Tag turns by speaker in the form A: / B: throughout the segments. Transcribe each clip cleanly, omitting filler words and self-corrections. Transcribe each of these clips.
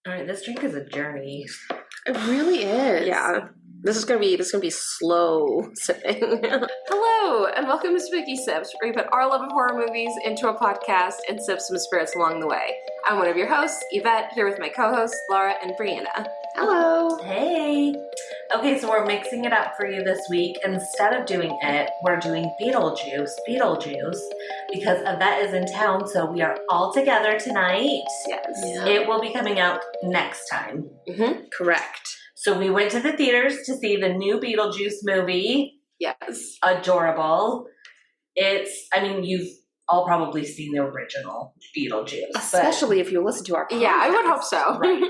A: All right, this drink is a journey.
B: It really is.
C: Yeah. This is gonna be slow sipping. Hello, and welcome to Spooky Sips, where we put our love of horror movies into a podcast and sip some spirits along the way. I'm one of your hosts, Yvette, here with my co-hosts, Laura and Brianna.
B: Hello.
A: Hey. Okay, so we're mixing it up for you this week. Instead of doing it, we're doing Beetlejuice, because Yvette is in town, so we are all together tonight.
C: Yes.
B: Yeah.
A: It will be coming out next time.
C: Mm-hmm.
B: Correct.
A: So we went to the theaters to see the new Beetlejuice movie.
C: Yes.
A: Adorable. You've all probably seen the original Beetlejuice.
B: Especially if you listen to our podcast.
C: Yeah, I would hope so.
A: Right.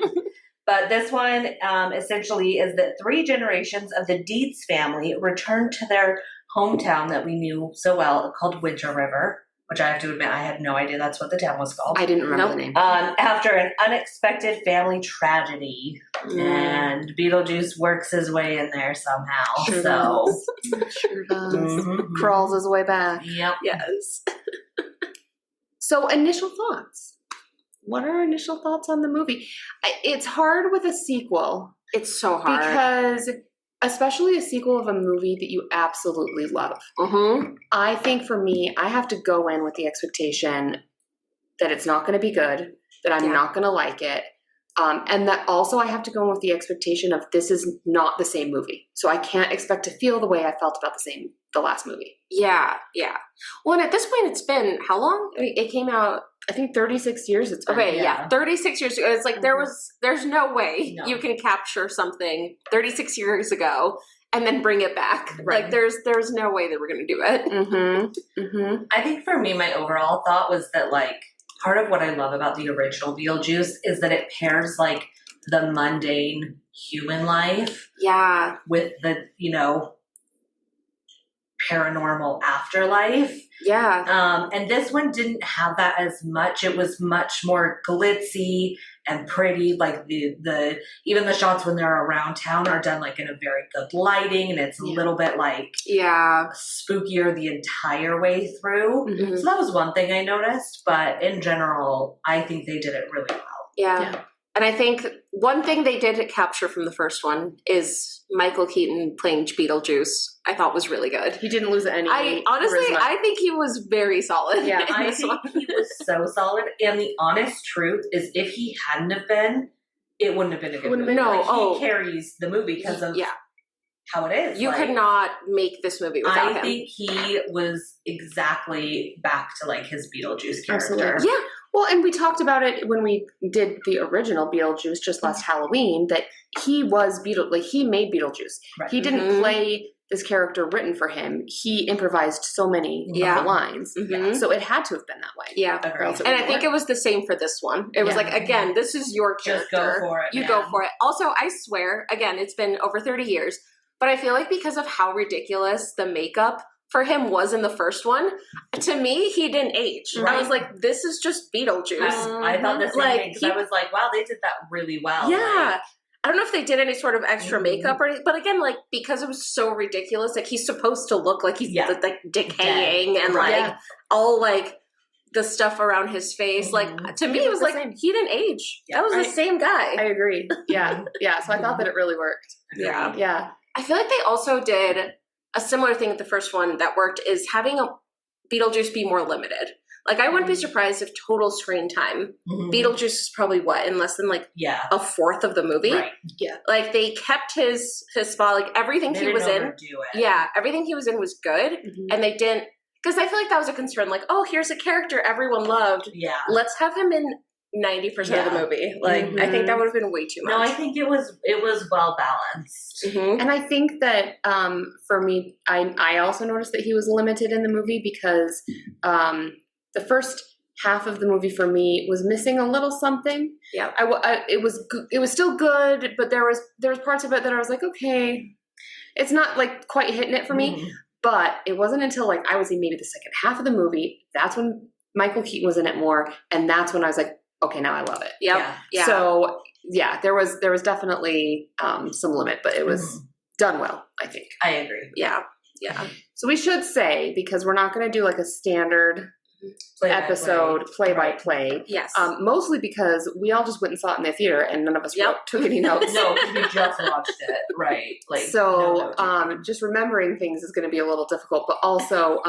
A: But this one essentially is that 3 generations of the Dietz family returned to their hometown that we knew so well called Winter River, which I have to admit I had no idea that's what the town was called.
B: I didn't remember the name.
A: After an unexpected family tragedy. And Beetlejuice works his way in there somehow.
B: Sure
A: so
B: Sure does.
A: Mhm.
B: Crawls his way back.
A: Yep.
C: Yes.
B: So, initial thoughts. What are our initial thoughts on the movie? It's hard with a sequel
C: It's so hard.
B: because, especially a sequel of a movie that you absolutely love.
C: Mm-hmm.
B: I think for me, I have to go in with the expectation that it's not going to be good, that I'm not going to like it. And that also I have to go in with the expectation of this is not the same movie. So I can't expect to feel the way I felt about the last movie.
C: Yeah. Well, and at this point, it's been how long? It came out.
B: I think 36 years it's been.
C: Okay,
A: Yeah.
C: 36 years ago. It's like there's no way
A: No.
C: you can capture something 36 years ago and then bring it back.
A: Right.
C: Like there's no way that we're going to do it.
B: Mm-hmm. Mm-hmm.
A: I think for me, my overall thought was that, like, part of what I love about the original Beetlejuice is that it pairs, like, the mundane human life
C: Yeah.
A: with the, paranormal afterlife.
C: Yeah.
A: And this one didn't have that as much. It was much more glitzy and pretty. Like the even the shots when they're around town are done like in a very good lighting, and it's a little bit like
C: Yeah.
A: spookier the entire way through.
B: Mhm.
A: So that was one thing I noticed, but in general, I think they did it really well.
C: Yeah. And I think one thing they did capture from the first one is Michael Keaton playing Beetlejuice. I thought was really good.
B: He didn't lose any.
C: I think he was very solid.
B: Yeah,
C: in
A: I
C: this
A: think
C: one.
A: he was so solid, and the honest truth is if he hadn't have been, it wouldn't have been a good movie.
C: No,
A: Like, he carries the movie because of how it is.
C: You could not make this movie without him.
A: I think he was exactly back to like his Beetlejuice character.
B: Absolutely. Yeah. Well, and we talked about it when we did the original Beetlejuice just last Halloween, that he was he made Beetlejuice.
A: Right.
B: He didn't play this character written for him. He improvised so many of the lines.
C: Mhm.
B: So it had to have been that way.
C: Yeah.
A: Agreed.
B: else it
C: And
B: would
C: I think
B: work.
C: it was the same for this one. It was like, again, this is your character.
A: Just go for it.
C: You
A: man.
C: go for it. Also, I swear, again, it's been over 30 years, but I feel like because of how ridiculous the makeup for him was in the first one, to me, he didn't age.
A: Right.
C: I was like, this is just Beetlejuice.
A: I thought the same
C: Like,
A: thing because I was like, wow, they did that really well.
C: Yeah.
A: Like,
C: I don't know if they did any sort of extra makeup or anything, but again, like, because it was so ridiculous, like, he's supposed to look like he's like decaying and like all like the stuff around his face. Like, to me, it was like, he didn't age.
A: Yeah.
C: That was the same guy.
B: I agree. Yeah. Yeah. So I thought that it really worked.
C: Yeah.
B: Yeah.
C: I feel like they also did a similar thing with the first one that worked is having a Beetlejuice be more limited. Like, I wouldn't be surprised if total screen time, Beetlejuice is probably in less than like a fourth of the movie.
A: Right.
B: Yeah.
C: Like, they kept his spot, like everything
A: They
C: he
A: didn't
C: was in.
A: overdo it.
C: Yeah, everything he was in was good. And they didn't, because I feel like that was a concern. Like, oh, here's a character everyone loved.
A: Yeah.
C: Let's have him in 90% of the movie. Like, I think that would have been way too much.
A: No, I think it was well balanced.
C: Mm-hmm.
B: And I think that for me, I also noticed that he was limited in the movie because the first half of the movie for me was missing a little something.
C: Yeah,
B: it was still good, but there was parts of it that I was like, okay, it's not like quite hitting it for me. But it wasn't until like I would say maybe the second half of the movie, that's when Michael Keaton was in it more, and that's when I was like, okay, now I love it.
C: Yeah.
B: So yeah, there was definitely some limit, but it was done well, I think.
A: I agree.
C: Yeah.
B: So we should say, because we're not going to do like a standard episode play-by-play.
C: Yes.
B: Mostly because we all just went and saw it in the theater and none of us took any notes.
A: No, we just watched it, right? Like,
B: so just remembering things is going to be a little difficult, but also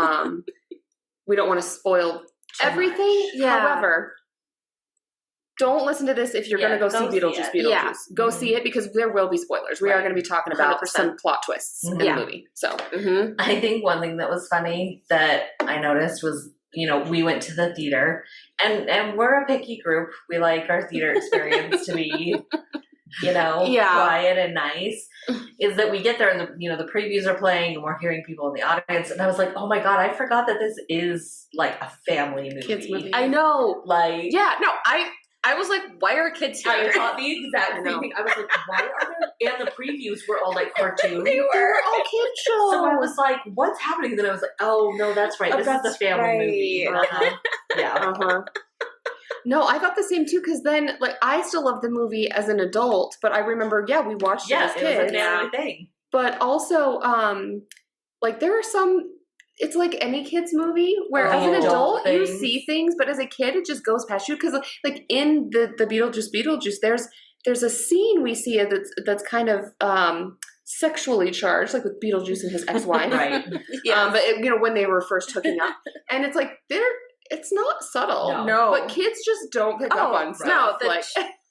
B: we don't want to spoil everything.
C: Yeah.
B: However, don't listen to this if you're going to go see Beetlejuice.
C: Yeah.
B: Go see it because there will be spoilers. We are going to be talking about
C: 100%.
B: some plot twists in the movie. So
A: I think one thing that was funny that I noticed was, we went to the theater and we're a picky group. We like our theater experience to be, quiet and nice. Is that we get there and the previews are playing and we're hearing people in the audience. And I was like, oh my God, I forgot that this is like a family movie.
B: Kids movie.
C: I know.
A: Like,
C: yeah, no, I was like, why are kids here?
A: I thought the exact same thing. I was like, why are there? And the previews were all like cartoons.
C: They were
B: all kid shows.
A: So I was like, what's happening? And then I was like, oh no, that's right. This is the family movie. Yeah.
B: No, I thought the same too, because then, I still love the movie as an adult, but I remember, we watched it as kids.
A: It was a family thing.
B: But also, there are some, it's like any kid's movie, where as an adult, you see things, but as a kid, it just goes past you, because, in the Beetlejuice, there's a scene we see that's kind of, sexually charged, with Beetlejuice and his ex-wife.
A: Right.
B: But, when they were first hooking up. And it's it's not subtle.
C: No.
B: But kids just don't pick up on stuff.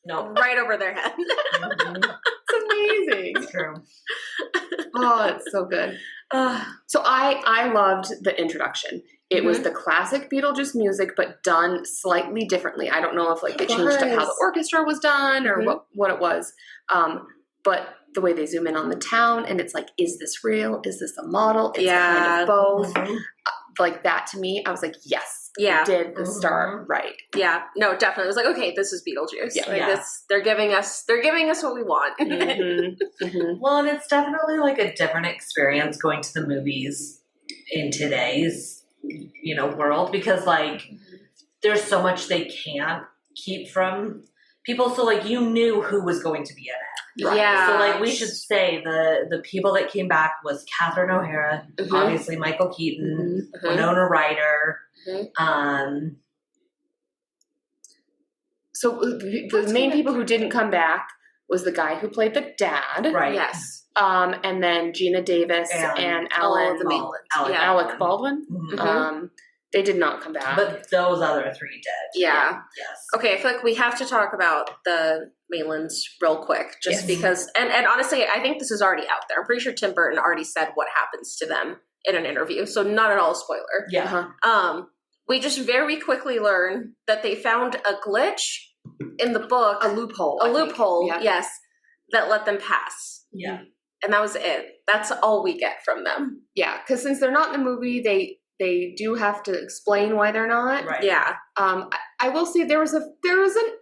A: No,
C: right over their head.
B: It's amazing.
A: It's true.
B: Oh, it's so good. So I loved the introduction. It was the classic Beetlejuice music, but done slightly differently. I don't know if they changed up how the orchestra was done or what it was. But the way they zoom in on the town and it's is this real? Is this a model? It's kind of both. That to me, I was like, yes.
C: Yeah.
B: Did the start right.
C: Yeah. No, definitely. It was like, okay, this is Beetlejuice.
B: Yeah.
C: They're giving us what we want.
A: Well, and it's definitely a different experience going to the movies in today's, world, because there's so much they can't keep from people. So you knew who was going to be in it.
C: Right. Yeah.
A: So we should say the people that came back was Catherine O'Hara, obviously Michael Keaton, Winona Ryder.
B: So the main people who didn't come back was the guy who played the dad.
A: Right.
C: Yes.
B: And then Gina Davis and Alan Alec Baldwin. They did not come back.
A: But those other three did.
C: Yeah.
A: Yes.
C: Okay, I feel like we have to talk about the Maitlands real quick, just because, and honestly, I think this is already out there. I'm pretty sure Tim Burton already said what happens to them in an interview, so not at all a spoiler.
A: Yeah.
C: We just very quickly learn that they found a glitch in the book.
B: A loophole.
C: Yes, that let them pass.
A: Yeah.
C: And that was it. That's all we get from them.
B: Yeah, because since they're not in the movie, they do have to explain why they're not.
A: Right.
C: Yeah.
B: I will say there wasn't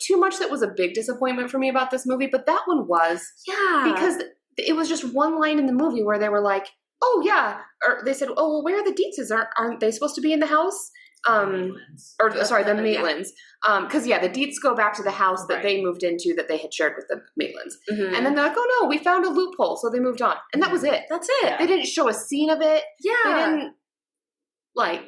B: too much that was a big disappointment for me about this movie, but that one was.
C: Yeah.
B: Because it was just one line in the movie where they were like, oh yeah, or they said, oh, well, where are the Dietzes? Aren't they supposed to be in the house? The Maitlands. Because the Dietz go back to the house that they moved into that they had shared with the Maitlands. And then they're like, oh no, we found a loophole, so they moved on. And that was it.
C: That's it.
B: Yeah. They didn't show a scene of it.
C: Yeah.
B: They didn't,
A: right.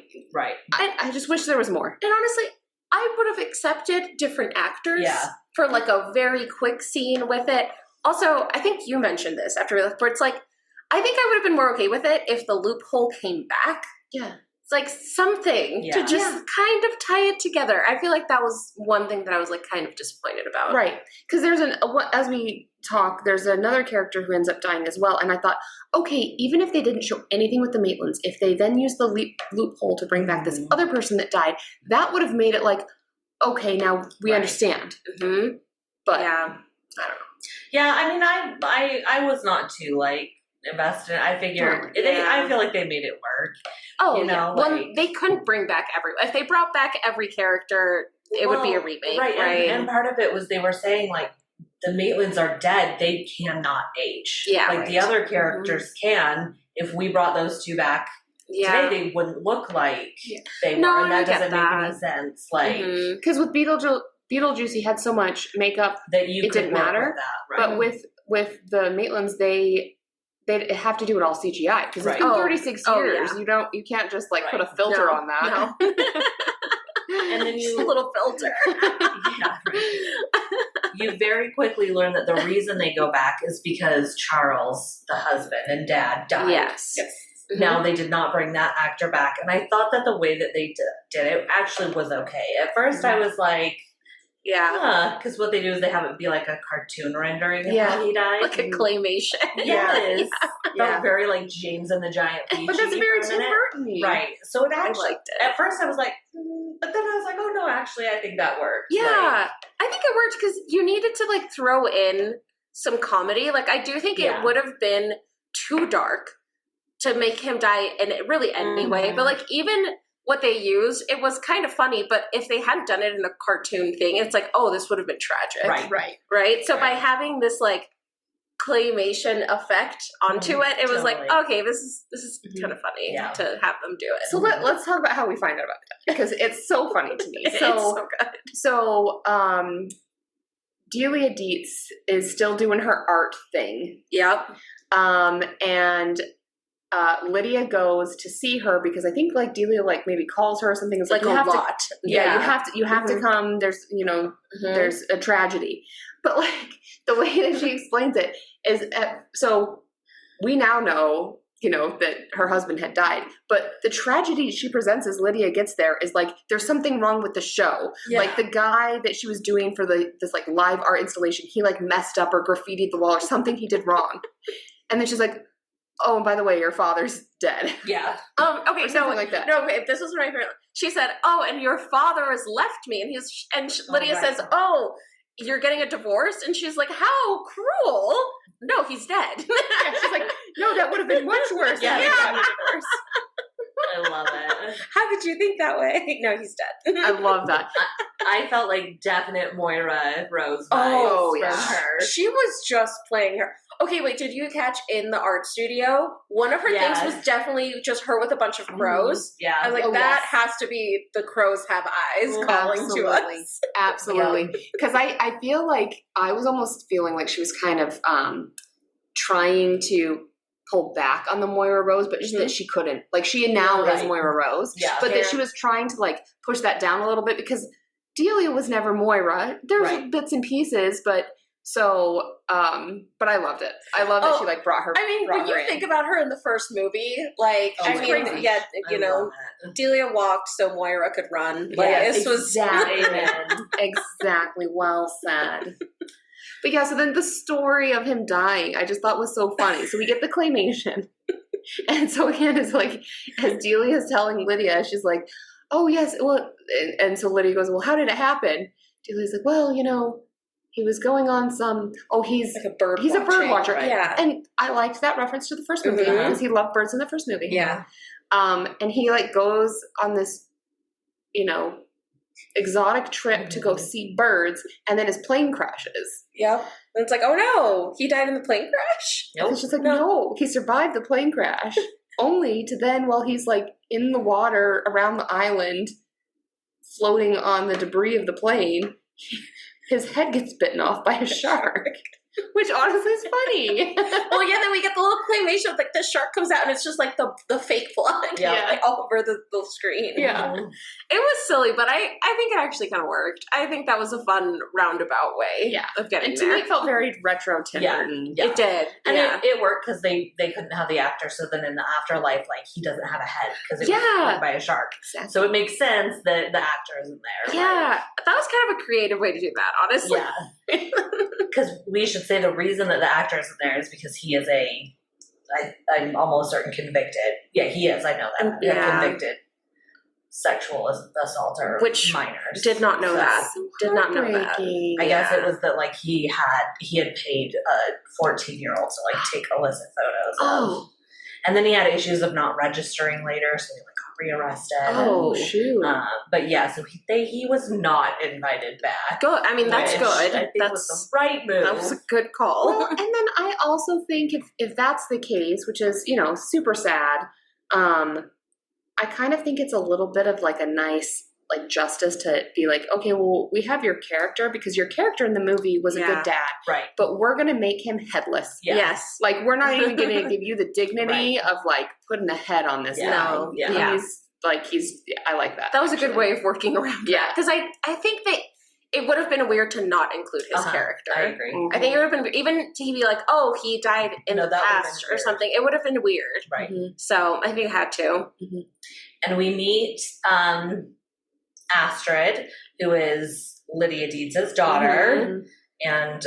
B: I just wish there was more.
C: And honestly, I would have accepted different actors for a very quick scene with it. Also, I think you mentioned this after we left, where it's I think I would have been more okay with it if the loophole came back.
B: Yeah.
C: It's something to just kind of tie it together. I feel like that was one thing that I was kind of disappointed about.
B: Right. Because as we talk, there's another character who ends up dying as well. And I thought, okay, even if they didn't show anything with the Maitlands, if they then used the loophole to bring back this other person that died, that would have made it okay, now we understand. But
C: yeah,
B: I don't know.
A: Yeah, I mean, I was not too invested in it. I figured I feel like they made it work.
C: Oh, well, they couldn't bring back if they brought back every character, it would be a remake, right?
A: And part of it was they were saying the Maitlands are dead; they cannot age.
C: Yeah,
A: the other characters can. If we brought those two back today, they wouldn't look like they were, and that doesn't make any sense.
B: Because with Beetlejuice, he had so much makeup
A: that
B: it didn't matter. But with the Maitlands, they'd have to do it all CGI because it's been 36 years.
C: Yeah.
B: You can't just put a filter on that.
C: No.
A: And then
C: a little filter.
A: Yeah, right. You very quickly learn that the reason they go back is because Charles, the husband and dad, died.
C: Yes.
A: Now, they did not bring that actor back. And I thought that the way that they did it actually was okay. At first, I was like,
C: Yeah.
A: because what they do is they have it be like a cartoon rendering of
B: Yeah.
A: how he died.
C: Like a claymation.
A: Yes.
B: Yeah.
A: Felt very like James and the Giant Peach.
B: But that's very Tim Burton.
A: Right. So it actually,
C: liked it.
A: at first I was like, but then I was like, oh no, actually I think that worked.
C: Yeah.
A: Like,
C: I think it worked because you needed to like throw in some comedy. Like I do think it would have been too dark to make him die in really any way. But like even what they used, it was kind of funny. But if they hadn't done it in a cartoon thing, it's like, oh, this would have been tragic. Right. So by having this like claymation effect onto it, it was like, okay, this is kind of funny to have them do it.
B: So let's talk about how we find out about that, because it's so funny to me.
C: It's so good.
B: So Delia Dietz is still doing her art thing.
C: Yep.
B: And Lydia goes to see her because I think like Delia like maybe calls her or something. It's
C: Like
B: you
C: a
B: have
C: lot.
B: To, you have to come. There's there's a tragedy, but like the way that she explains it is so we now know that her husband had died, but the tragedy she presents as Lydia gets there is like there's something wrong with the show. Like the guy that she was doing for this like live art installation, he like messed up or graffitied the wall or something he did wrong, and then she's like, oh, and by the way, your father's dead.
A: Yeah.
C: Okay.
B: Or something like that.
C: No. Okay. This was my favorite. She said, "Oh, and your father has left me," and Lydia says, "Oh, you're getting a divorce," and she's like, "How cruel! No, he's dead."
B: She's like, "No, that would have been much worse."
C: Yeah.
B: Gotten a divorce.
A: I love it.
C: How could you think that way? No, he's dead.
B: I love that.
A: I felt like definite Moira Rose vibes
B: Oh,
A: from
B: yeah.
A: her.
C: She was just playing her. Okay, wait, did you catch in the art studio? One of her things was definitely just her with a bunch of crows.
A: Yeah.
C: I was like, that has to be the crows have eyes calling to us.
B: Absolutely. Because I feel like I was almost feeling like she was kind of trying to pull back on the Moira Rose, but just that she couldn't. Like she now is Moira Rose.
A: Yeah.
B: But that she was trying to like push that down a little bit because Delia was never Moira. There's bits and pieces, but so but I loved it. I love that she like brought her.
C: I mean, when you think about her in the first movie, like
B: crazy.
C: yeah, Delia walked so Moira could run. Like this was
B: exactly well said. But yeah, so then the story of him dying, I just thought was so funny. So we get the claymation. And so again, it's like, as Delia is telling Lydia, she's like, oh yes, well, and so Lydia goes, well, how did it happen? Delia's like, well, he was going on some, he's
C: like a bird
B: watcher.
C: Right? Yeah.
B: And I liked that reference to the first movie because he loved birds in the first movie.
C: Yeah.
B: And he like goes on this, exotic trip to go see birds, and then his plane crashes.
C: Yep. And it's like, oh no, he died in the plane crash?
B: Nope. And she's like, no, he survived the plane crash. Only to then, while he's like in the water around the island, floating on the debris of the plane, his head gets bitten off by a shark. Which honestly is funny.
C: Well, yeah, then we get the little claymation of like the shark comes out and it's just like the fake blood like, all over the screen.
B: Yeah.
C: It was silly, but I think it actually kind of worked. I think that was a fun roundabout way of getting
B: and
C: there.
B: To me, it felt very retro Tim Burton.
C: It did.
A: And it worked because they couldn't have the actor, so then in the afterlife, like, he doesn't have a head because it was eaten by a shark. Exactly. So it makes sense that the actor isn't there.
C: Yeah. That was kind of a creative way to do that, honestly.
A: Yeah. Because we should say the reason that the actor isn't there is because he is I'm almost certain convicted. Yeah, he is. I know that.
C: Yeah.
A: Convicted sexual assaulter,
C: which
A: minors.
C: Did not know that. Did not know that.
A: I guess it was that like he had paid a 14-year-old to like take illicit photos of. And then he had issues of not registering later, so he like got rearrested.
B: Oh, shoot.
A: But yeah, so he was not invited back.
C: Good. I mean, that's good.
A: I think was the right move.
C: That was a good call.
B: Well, and then I also think if that's the case, which is, super sad, I kind of think it's a little bit of like a nice like justice to be like, okay, well, we have your character because your character in the movie was a good dad.
A: Right.
B: But we're going to make him headless.
A: Yeah.
C: Yes.
B: Like, we're not even going to give you the dignity of like putting a head on this guy.
A: No. Yeah.
B: like I like that.
C: That was a good
B: actually.
C: way of working around
B: Yeah.
C: because I think that it would have been weird to not include his character.
A: I agree.
C: I think it would have been, even to be like, oh, he died in the
A: that would have
C: past
A: been
C: or
A: weird.
C: something, it would have been weird.
A: Right.
C: So I think it had to.
A: And we meet Astrid, who is Lydia Deeds' daughter. And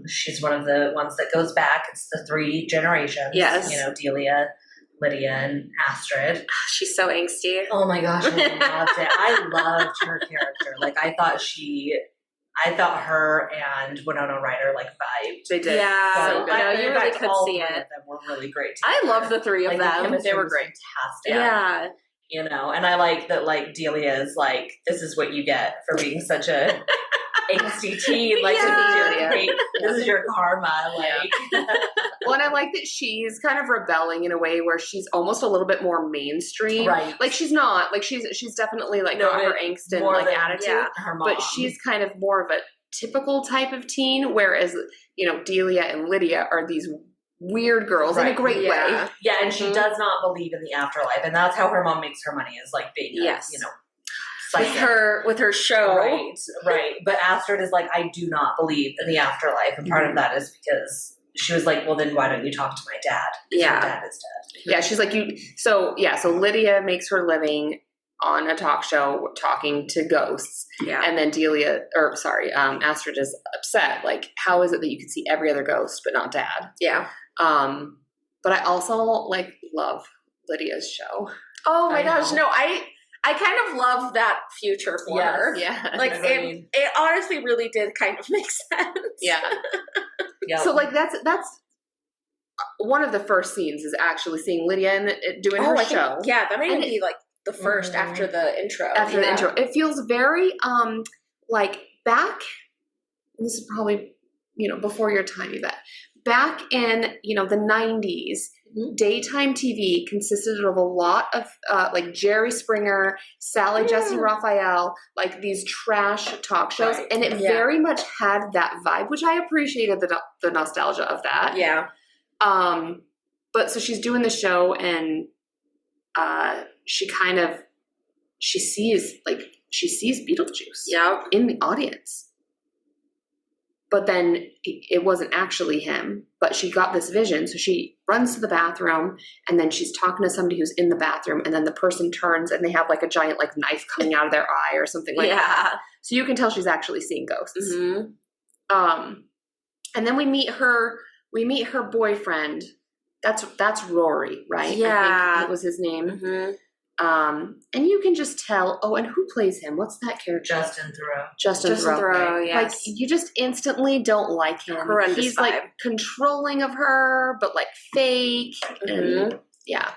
A: she's one of the ones that goes back. It's the 3 generations.
C: Yes.
A: You know, Delia, Lydia, and Astrid.
C: She's so angsty.
A: Oh my gosh, I loved it. I loved her character. Like, I thought her and Winona Ryder, like, vibed.
B: They did.
C: Yeah.
B: So good.
C: No, you really could
A: all
C: see
A: 3
C: it.
A: of them were really great.
C: I love the 3 of
A: Like, the
C: them.
A: chemistry
B: They were
A: was
B: great.
A: fantastic.
C: Yeah.
A: You know, and I like that, like, Delia is like, this is what you get for being such a angsty teen. Like,
C: Yeah.
A: this is your karma. Like,
B: Well, and I like that she's kind of rebelling in a way where she's almost a little bit more mainstream.
A: right.
B: Like she's not. Like she's definitely like got her angst and
A: more
B: like
A: than
B: attitude.
A: her mom.
B: But she's kind of more of a typical type of teen, whereas, you know, Delia and Lydia are these weird girls in a
A: Right.
B: great
C: Yeah.
B: way.
A: Yeah, and she does not believe in the afterlife, and that's how her mom makes her money, is like being,
C: Yes.
A: you know,
C: With her show.
A: Right. But Astrid is like, I do not believe in the afterlife, and part of that is because she was like, well, then why don't you talk to my dad? 'Cause
C: Yeah.
A: your dad is dead.
B: Yeah, she's like you. So Lydia makes her living on a talk show talking to ghosts,
C: Yeah.
B: and then Astrid is upset. Like, how is it that you can see every other ghost but not Dad?
C: Yeah.
B: But I also like love Lydia's show.
C: Oh my
A: I
C: gosh.
A: know.
C: No, I kind of love that future for
A: Yes.
C: her.
B: Yeah,
C: Like,
A: That's what I mean.
C: it honestly really did kind of make sense.
B: yeah.
A: Yep.
B: So like that's one of the first scenes is actually seeing Lydia doing her
C: I
B: show.
C: think, yeah, that might
B: And
C: be like the first
A: Mhm.
C: after the intro.
B: After the
C: Yeah.
B: intro, it feels very like back. This is probably before your time, Yvette. Back in the 90s, daytime TV consisted of a lot of like Jerry Springer, Sally Jesse Raphael, like these trash talk shows,
A: Right.
B: and it very much had that vibe, which I appreciated the nostalgia of that.
C: Yeah.
B: But so she's doing the show, and she sees Beetlejuice
C: Yep.
B: in the audience. But then it wasn't actually him, but she got this vision. So she runs to the bathroom, and then she's talking to somebody who's in the bathroom, and then the person turns and they have like a giant like knife coming out of their eye or something like that. So you can tell she's actually seeing ghosts.
C: Mm-hmm.
B: And then we meet her boyfriend. That's Rory, right?
C: Yeah.
B: I think that was his name.
C: Mm-hmm.
B: And you can just tell, and who plays him? What's that character?
A: Justin Thoreau.
B: Justin Thoreau.
C: Yes.
B: Like, you just instantly don't like him.
C: Horrendous
B: He's
C: vibe.
B: like controlling of her, but like fake. And yeah,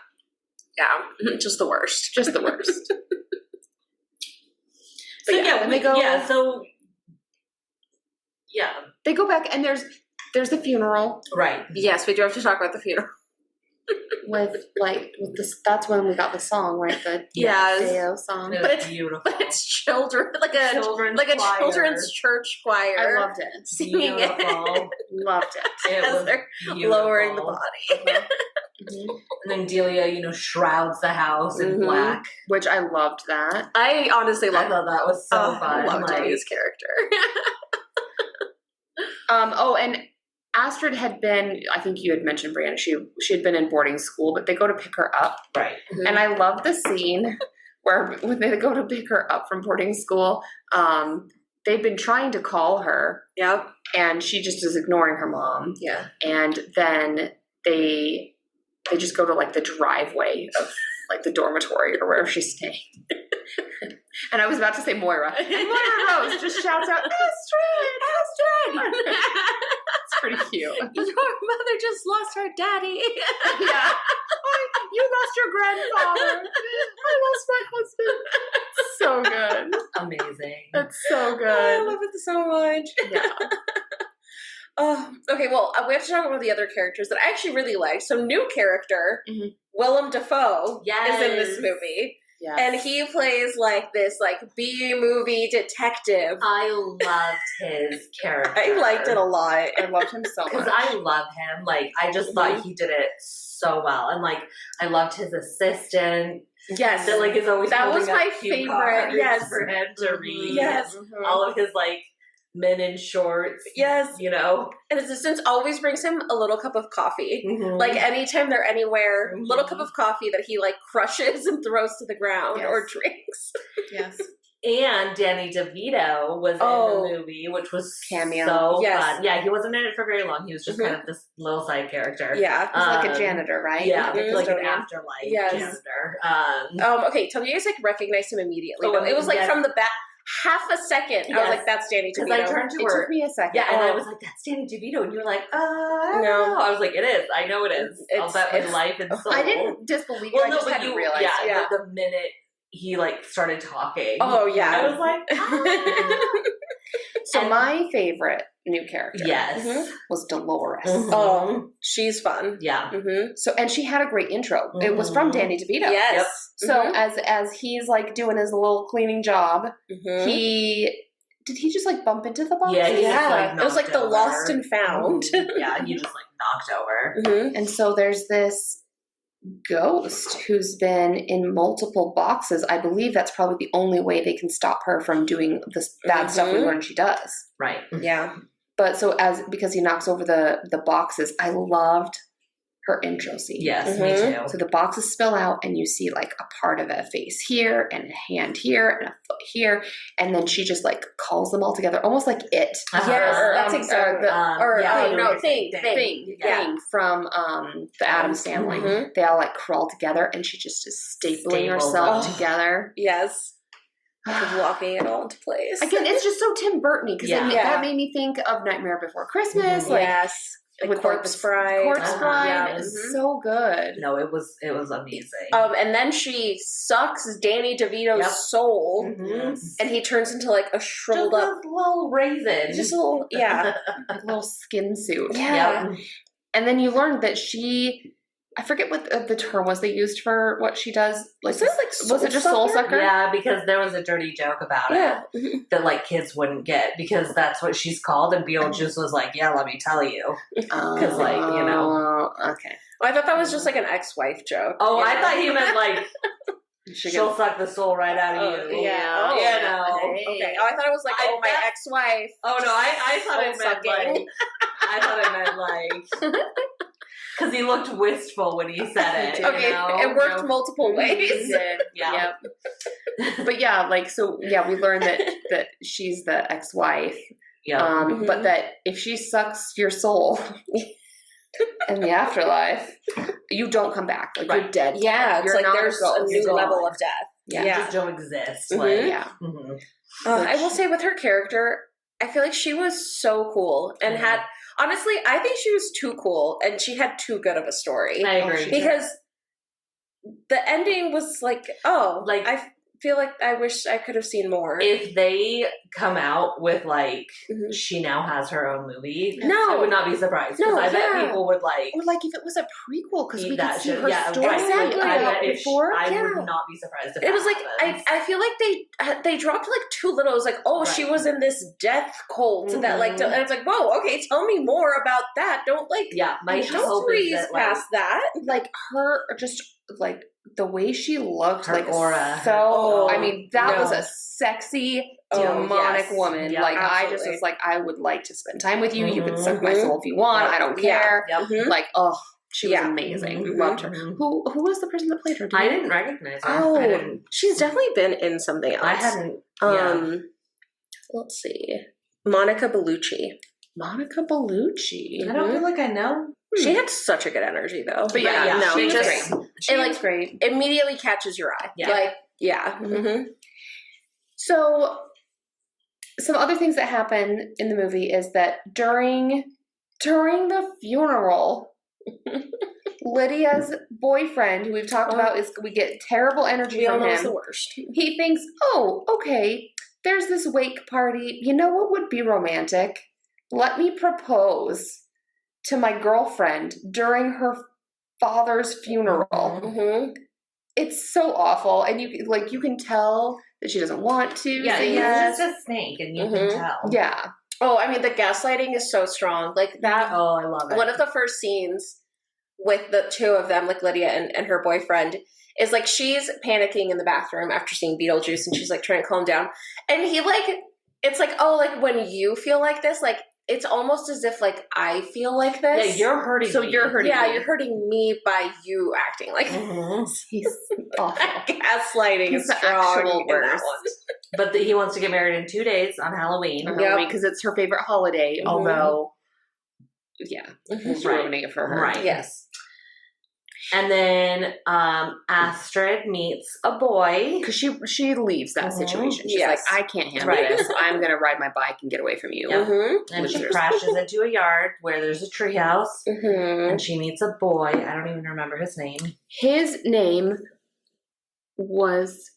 C: Just the worst.
B: just the worst.
A: So
B: then they go. They go back, and there's the funeral
A: Right.
C: Yes, we do have to talk about the funeral.
B: with this. That's when we got the song, right? The
C: Yes.
B: Deo song.
A: It
C: But
A: was beautiful.
C: But it's children, like a
A: Children's
C: children's
A: choir.
C: church choir.
B: I loved it.
C: Singing it
A: Beautiful.
B: Loved it.
A: It
C: as
A: was
C: they're
A: beautiful.
C: lowering the body.
B: Mhm.
A: And then Delia, shrouds the house in
C: Mhm.
A: black.
B: Which I loved that.
C: I honestly
A: I
C: love
A: thought that was so fun.
C: I love
A: Like,
C: Delia's character.
B: And Astrid had been, I think you had mentioned, Brianna, she had been in boarding school, but they go to pick her up.
A: right.
B: And I love the scene where when they go to pick her up from boarding school, they've been trying to call her,
C: Yep.
B: and she just is ignoring her mom.
C: Yeah.
B: And then they just go to like the driveway of like the dormitory or wherever she's staying. And I was about to say Moira. And Moira Rose just shouts out, Astrid! It's pretty cute.
C: Your mother just lost her daddy.
B: Yeah. You lost your grandfather. I lost my husband. So good.
A: Amazing.
B: That's so
C: I
B: good.
C: love it so much.
B: Yeah.
C: Oh, okay, well, we have to talk about the other characters that I actually really like. So, new character,
B: Mhm.
C: Willem Dafoe,
A: Yes.
C: is in this movie.
B: Yeah.
C: And he plays like this like B-movie detective.
A: I loved his character.
C: I liked it a lot.
B: I loved him so
A: Because
B: much.
A: I love him. Like, I just thought he did it so well. And, like, I loved his assistant.
C: Yes.
A: That like is always
C: That was
A: holding up
C: my
A: cue
C: favorite,
A: cards
C: yes.
A: for him to read.
C: Yes.
A: All of his like men in shorts.
C: Yes.
A: You know.
C: And his assistant always brings him a little cup of coffee. Like anytime they're anywhere, little cup of coffee that he like crushes and throws to the ground or drinks.
B: Yes.
A: And Danny DeVito was in the movie, which was
B: cameo.
A: So fun. Yeah, he wasn't in it for very long. He was just kind of this little side character.
C: Yeah.
B: He's like a janitor, right?
A: Yeah, like an
B: custodian.
A: afterlife janitor.
C: Okay, tell me you guys like recognized him immediately.
A: Oh,
C: It was like from the back. Half a second, I was like, "That's Danny DeVito."
A: Because I turned to her.
B: It took me a second.
A: Yeah, and I was like, "That's Danny DeVito," and you were like, I don't know. I was like, "It is. I know it is." I'll bet my life and soul.
B: I didn't disbelieve it. I just hadn't realized.
A: Yeah, the minute he like started talking.
C: Oh yeah,
A: I was like,
B: So my favorite new character, was Dolores.
C: Oh, she's fun.
A: Yeah.
B: So and she had a great intro. It was from Danny DeVito.
C: Yes.
A: Yep.
B: So as he's like doing his little cleaning job, he just like bump into the box?
A: Yeah, he just, like,
C: it was like the
A: knocked
C: lost
A: over.
C: and found.
A: Yeah, he just like knocked over.
B: And so there's this ghost who's been in multiple boxes. I believe that's probably the only way they can stop her from doing this bad stuff we learned she does.
A: Right.
C: Yeah.
B: But so because he knocks over the boxes, I loved her intro scene.
A: Yes, me too.
B: So the boxes spill out and you see like a part of a face here and a hand here and a foot here. And then she just like calls them all together, almost like It.
C: Yes,
B: Thing from the Addams Family. They all like crawl together and she just is stapling herself together.
C: Yes. Walking it all into place.
B: Again, it's just so Tim Burton-y because that made me think of Nightmare Before Christmas.
C: With Corpse Bride.
B: Corpse Bride is so good.
A: No, it was amazing.
C: And then she sucks Danny DeVito's soul, and he turns into like a shriveled up
A: little raisin,
C: just a little,
B: a little skin suit.
C: Yeah.
B: And then you learned that I forget what the term was they used for what she does. Like, was it just soul sucker?
A: Yeah, because there was a dirty joke about it that like kids wouldn't get because that's what she's called. And Beetlejuice was like, "Yeah, let me tell you," because like you know.
B: Okay.
C: Well, I thought that was just like an ex-wife joke.
A: Oh, I thought he meant like she'll suck the soul right out of you.
C: Yeah. Okay. Oh, I thought it was like my ex-wife.
A: Oh no, I thought it meant like because he looked wistful when he said it.
C: Okay, it worked multiple ways.
A: Yeah.
B: But yeah, like we learned that she's the ex-wife.
A: Yeah.
B: But that if she sucks your soul in the afterlife, you don't come back. Like you're dead.
C: Yeah,
B: you're
C: it's like there's a new level of death.
A: Yeah. You just don't exist. Like,
C: I will say with her character, I feel like she was so cool and had. Honestly, I think she was too cool and she had too good of a story.
A: I agree.
C: Because the ending was like, I feel like I wish I could have seen more.
A: If they come out with like, she now has her own movie, I would not be surprised. Because I bet people would like.
B: Or like if it was a prequel, because we could see her
A: story.
B: story.
C: Exactly.
A: I bet
B: before.
A: I would not be surprised if
C: it was like,
A: happens.
C: I feel like they dropped like too little. It was like, she was in this death cult that like, and it's like, whoa, okay, tell me more about that. Don't like,
A: my
C: don't breeze past that.
B: Like her, just like the way she looked,
A: her
B: like
A: aura.
B: So, I mean, that was a sexy, demonic woman.
A: Yeah,
B: like
C: absolutely.
B: I just was like, I would like to spend time with you. You can suck my soul if you want. I don't care. Like, she was amazing. Loved her. Who was the person that played her?
A: I didn't recognize her.
C: Oh, she's definitely been in something else.
A: I hadn't.
C: Let's see, Monica Bellucci.
B: Monica Bellucci.
A: I don't feel like I know.
C: She had such a good energy, though.
B: But no,
C: she
B: was
C: just
B: great. She was great.
C: Immediately catches your eye.
A: Yeah.
C: Like,
B: So, some other things that happen in the movie is that during the funeral, Lydia's boyfriend, who we've talked about, we get terrible energy from him.
C: The worst.
B: He thinks, oh, okay, there's this wake party. You know what would be romantic? Let me propose to my girlfriend during her father's funeral. It's so awful, and you can tell that she doesn't want to.
A: Yeah, he's just a snake, and you can tell.
B: Yeah.
C: Oh, I mean, the gaslighting is so strong. Like that.
A: Oh, I love it.
C: One of the first scenes with the two of them, like Lydia and her boyfriend, is like she's panicking in the bathroom after seeing Beetlejuice, and she's like trying to calm down. And he like, it's like, oh, like when you feel like this, like it's almost as if like I feel like this.
A: Yeah, you're hurting.
C: So
A: me.
C: you're hurting. Yeah, you're hurting me by you acting like.
B: He's awful.
C: Gaslighting is
B: He's the
C: strong
B: actual
C: in that
B: worst.
C: one.
A: But he wants to get married in 2 days on Halloween.
B: Because it's her favorite holiday. Although, he's ruining it for her.
A: Right.
C: Yes.
A: And then Astrid meets a boy.
B: Because she leaves that situation. She's
C: Yes.
B: like, I can't handle this. I'm going to ride my bike and get away from you.
A: And she crashes into a yard where there's a treehouse. And she meets a boy. I don't even remember his name.
B: His name was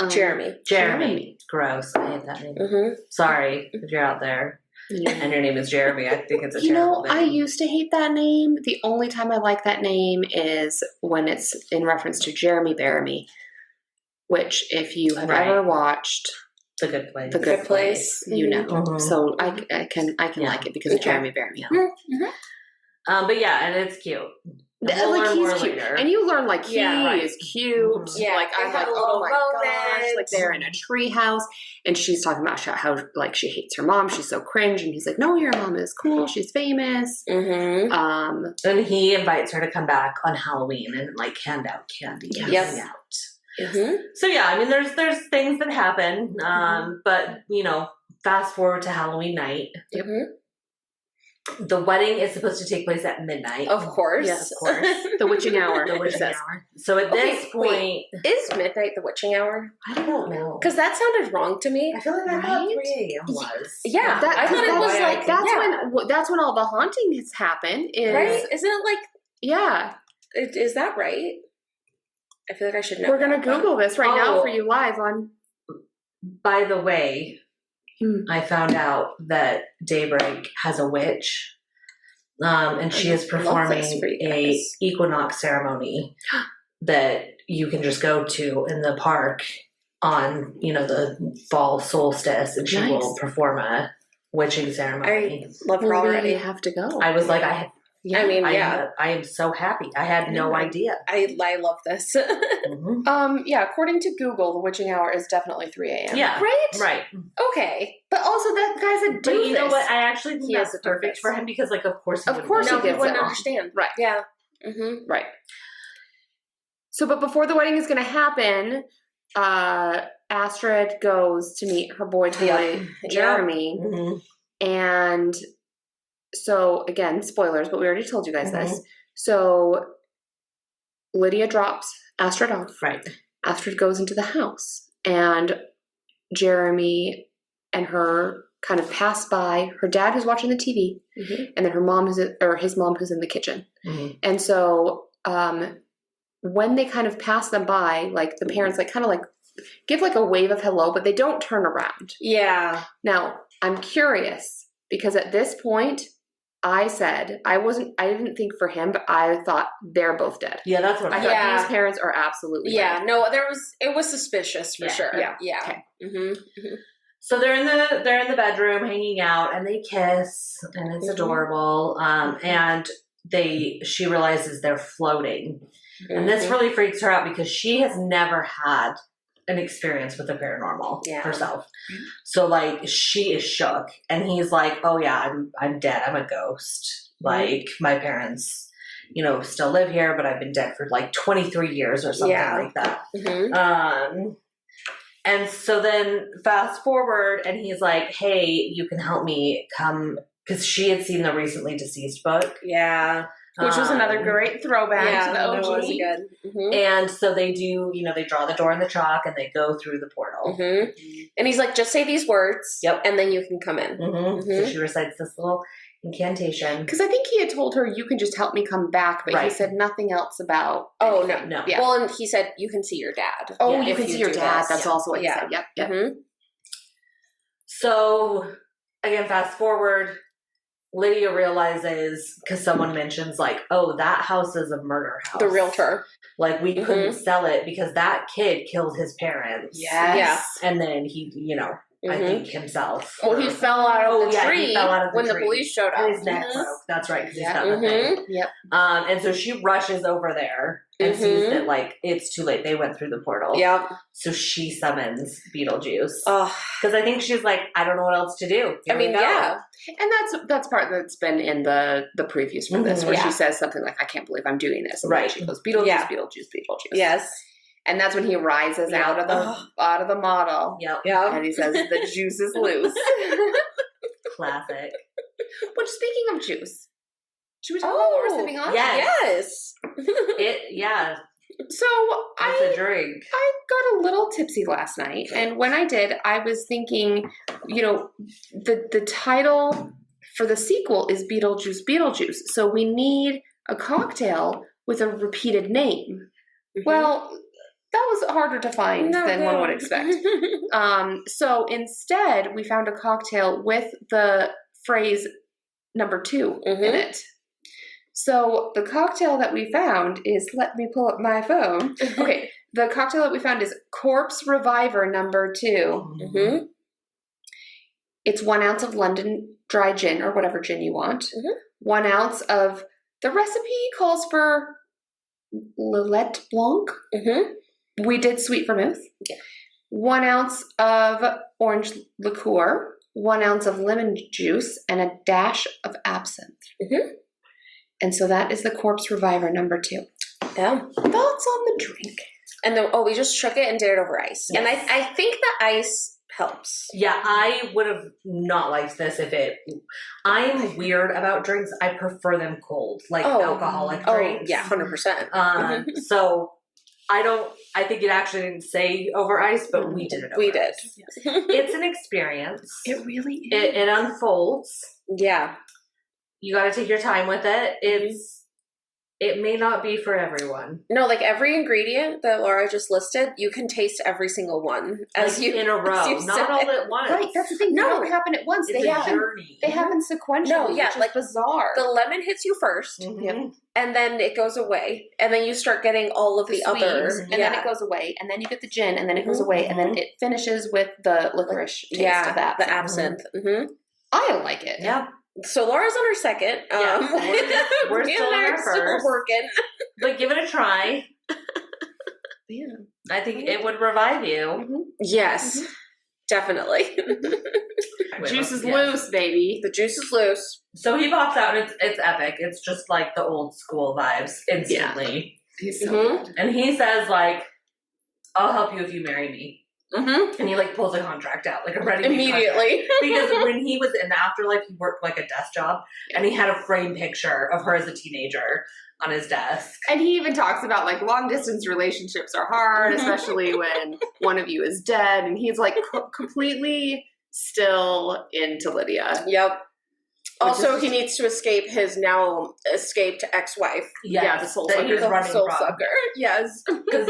A: Jeremy. Gross. I hate that name. Sorry if you're out there. And your name is Jeremy. I think it's a terrible name.
B: I used to hate that name. The only time I like that name is when it's in reference to Jeremy Bearimy, which if you have ever watched
A: The Good Place,
B: The Good Place, you know. So I can like it because of Jeremy Bearimy.
A: But yeah, and it's cute. We'll learn more
B: cute.
A: later.
B: And you learn like he is cute.
C: Yeah,
B: like I'm like, oh my gosh, like they're in a tree house, and she's talking about how like she hates her mom. She's so cringe, and he's like, no, your mom is cool. She's famous.
A: And he invites her to come back on Halloween and like hand out candy. So yeah, I mean, there's things that happen, but fast forward to Halloween night. The wedding is supposed to take place at midnight.
C: Of course.
A: Yes, of course.
B: The witching hour.
A: The witching hour. So at this point...
C: is midnight the witching hour?
A: I don't know.
C: Because that sounded wrong to me.
A: I feel like I thought 3 a.m. was.
C: Yeah. I thought it was like...
B: That's when all the hauntings happen.
C: Right? Isn't it like...
B: Yeah.
C: Is that right? I feel like I should know.
B: We're going to Google this right now for you live on...
A: By the way... I found out that Daybreak has a witch, and she is performing a equinox ceremony that you can just go to in the park on, the fall solstice, and she will perform a witching ceremony.
C: I love her already.
B: You have to go.
A: I was like, I am so happy. I had no idea.
C: I love this.
B: According to Google, the witching hour is definitely 3 a.m.
A: Yeah.
B: Right?
C: Okay.
B: But also that guy's a doofus.
A: But you know what? I actually think that's perfect for him because, like, of course he
C: wouldn't understand.
B: Right.
C: Yeah.
B: Right. So, but before the wedding is going to happen, Astrid goes to meet her boy toy, Jeremy. And so, again, spoilers, but we already told you guys this. So, Lydia drops Astrid off.
A: Right.
B: Astrid goes into the house, and Jeremy and her kind of pass by her dad who's watching the TV, and then his mom who's in the kitchen. And so, when they kind of pass them by, like the parents like kind of like give like a wave of hello, but they don't turn around.
C: Yeah.
B: Now, I'm curious because at this point, I said, I didn't think for him, but I thought they're both dead.
A: Yeah, that's what I thought.
B: thought these parents are absolutely dead.
C: No, it was suspicious for sure. Yeah.
B: Okay.
A: So they're in the bedroom hanging out, and they kiss, and it's adorable. And she realizes they're floating, and this really freaks her out because she has never had an experience with the paranormal herself. So like she is shook, and he's like, "Oh yeah, I'm dead. I'm a ghost. Like my parents, still live here, but I've been dead for like 23 years or something like that." And so then fast forward, and he's like, "Hey, you can help me come," because she had seen the Recently Deceased book.
C: Yeah.
B: Which was another great throwback to the OG.
C: That was good.
A: And so they do, they draw the door in the chalk and they go through the portal.
C: And he's like, just say these words, and then you can come in.
A: So she recites this little incantation.
B: Because I think he had told her, you can just help me come back, but he said nothing else about...
C: Oh,
A: no.
C: Yeah. Well, and he said, you can see your dad.
B: Oh, you can see your dad. That's also what he said. Yep.
A: So, again, fast forward... Lydia realizes, because someone mentions, like, oh, that house is a murder house.
C: The realtor.
A: Like, we couldn't sell it because that kid killed his parents.
C: Yes.
A: And then he, I think, himself.
C: Well, he fell out of the tree
A: he fell out of the
C: when the
A: tree.
C: police showed up.
A: And his neck broke. That's right, because he's got the thing.
B: Yep.
A: And so she rushes over there and sees that, like, it's too late. They went through the portal.
C: Yep.
A: So she summons Beetlejuice.
C: Oh.
A: Because I think she's like, I don't know what else to do. Here we go.
C: Yeah.
B: And that's part that's been in the previews for this, where she says something like, I can't believe I'm doing this. And then she goes, Beetlejuice, Beetlejuice, Beetlejuice.
C: Yes.
B: And that's when he rises out of the model.
A: Yep.
B: And he says, the juice is loose.
A: Classic.
B: Which, speaking of juice, should we talk about what we're sipping on?
C: Yes.
B: So
A: It's a drink.
B: I got a little tipsy last night, and when I did, I was thinking, the title for the sequel is Beetlejuice, Beetlejuice. So we need a cocktail with a repeated name. Well, that was harder to find than one would expect. So instead, we found a cocktail with the phrase number 2 in it. So the cocktail that we found is, let me pull up my phone. Okay, the cocktail that we found is Corpse Reviver number 2. It's 1 ounce of London dry gin, or whatever gin you want. 1 ounce of, the recipe calls for Lillet Blanc. We did sweet vermouth. 1 ounce of orange liqueur, 1 ounce of lemon juice, and a dash of absinthe. And so that is the Corpse Reviver number 2.
C: Yeah.
B: Thoughts on the drink?
C: And then, we just shook it and did it over ice. Yes. And I think the ice helps.
A: Yeah, I would have not liked this if it... I'm weird about drinks. I prefer them cold, like alcoholic drinks.
C: Yeah, 100%.
A: So I think it actually didn't say over ice, but we did it over ice. It's an experience.
B: It really is.
A: It unfolds.
C: Yeah.
A: You got to take your time with it. It may not be for everyone.
C: No, like every ingredient that Laura just listed, you can taste every single one
A: in a row, not all at once.
B: Right, that's the thing. They don't happen at once.
A: It's a journey.
B: They happen sequentially.
C: No, yeah,
B: which is bizarre.
C: The lemon hits you first, and then it goes away, and then you start getting all of the other,
B: and then it goes away, and then you get the gin, and then it goes away, and then it finishes with the licorice taste of that.
C: The absinthe.
B: I like it.
A: Yeah.
C: So Laura's on her second.
A: We're still on our first.
C: Working.
A: But give it a try.
B: Yeah.
A: I think it would revive you.
C: Yes. Definitely.
B: Juice is loose, baby.
C: The juice is loose.
A: So he pops out and it's epic. It's just like the old school vibes instantly.
B: Yeah. He's so good.
A: And he says, like, I'll help you if you marry me. And he like pulls a contract out, like a ready
C: immediately.
A: Because when he was in the afterlife, he worked like a desk job, and he had a framed picture of her as a teenager on his desk.
B: And he even talks about like long distance relationships are hard, especially when one of you is dead. And he's like completely still into Lydia.
C: Yep. Also, he needs to escape his now escaped ex-wife.
B: Yeah, the soul sucker.
A: He was running
C: soul
A: from.
C: Sucker. Yes.
A: Because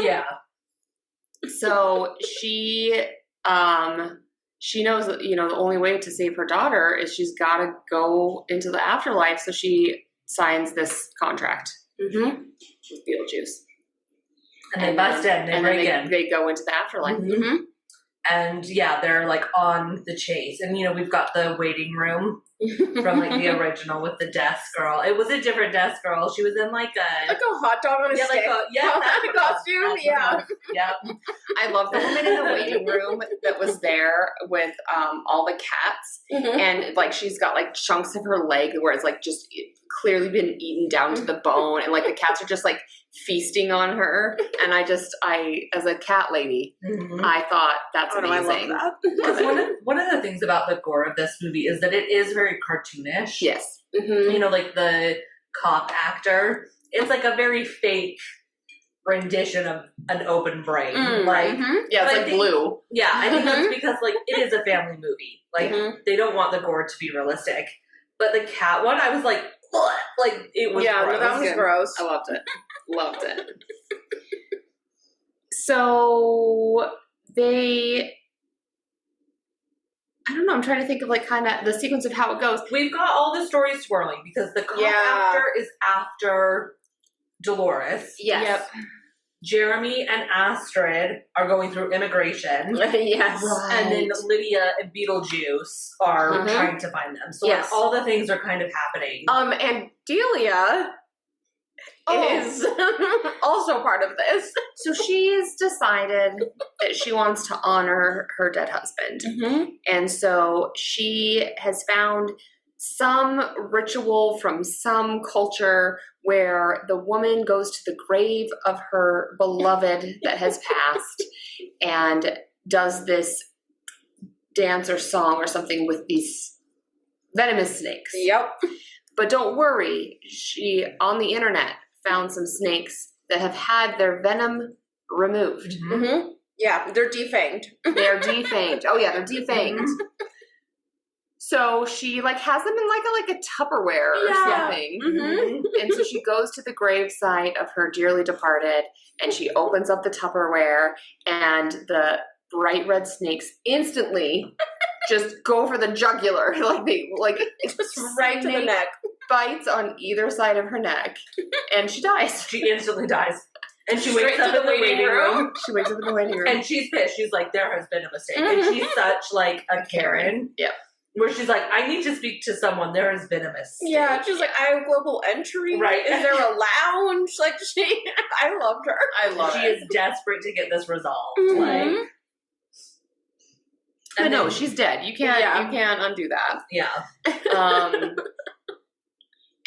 B: So she knows that, the only way to save her daughter is she's got to go into the afterlife. So she signs this contract with Beetlejuice.
A: And they bust in, they break in.
B: They go into the afterlife.
A: And they're like on the chase. And, we've got the waiting room from like the original with the desk girl. It was a different desk girl. She was in like a
C: hot dog on a stick.
A: That's
C: costume. Yeah.
A: Yep.
B: I love the woman in the waiting room that was there with all the cats. And like she's got like chunks of her leg where it's like just clearly been eaten down to the bone, and like the cats are just like feasting on her. And I as a cat lady, I thought that's amazing.
C: I love that.
A: One of the things about the gore of this movie is that it is very cartoonish.
B: Yes.
A: Like the cop actor, it's like a very fake rendition of an open brain.
B: Yeah, it's like Blue.
A: Yeah, I think that's because like it is a family movie. Like they don't want the gore to be realistic. But the cat one, I was like, ugh, like it was gross.
C: That was gross.
B: I loved it. Loved it. So I don't know, I'm trying to think of like kind of the sequence of how it goes.
A: We've got all the stories swirling because the cop actor is after Dolores.
B: Yes. Yep.
A: Jeremy and Astrid are going through immigration.
C: Yes.
B: Right.
A: And then Lydia and Beetlejuice are trying to find them. So
C: Yes.
A: all the things are kind of happening.
C: And Delia is also part of this.
B: So she's decided that she wants to honor her dead husband. And so she has found some ritual from some culture where the woman goes to the grave of her beloved that has passed and does this dance or song or something with these venomous snakes.
C: Yep.
B: But don't worry, she, on the internet, found some snakes that have had their venom removed.
C: Yeah, they're defanged.
B: They're defanged. Oh yeah, they're defanged. So she has them in like a Tupperware or something. And so she goes to the gravesite of her dearly departed and she opens up the Tupperware and the bright red snakes instantly just go for the jugular.
C: Just right to the neck.
B: Bites on either side of her neck and she dies.
A: She instantly dies. And she
C: Straight
A: wakes up
C: to
A: in the waiting room.
B: She wakes up in the waiting room.
A: And she's pissed. She's like, there has been a mistake. And she's such a Karen.
B: Yeah.
A: Where she's like, I need to speak to someone. There has been a mistake.
C: Yeah, she's like, I have global entry.
A: Right.
C: Is there a lounge? I loved her.
B: I love
A: She
B: it.
A: is desperate to get this resolved.
B: But no, she's dead. You can't undo that.
A: Yeah.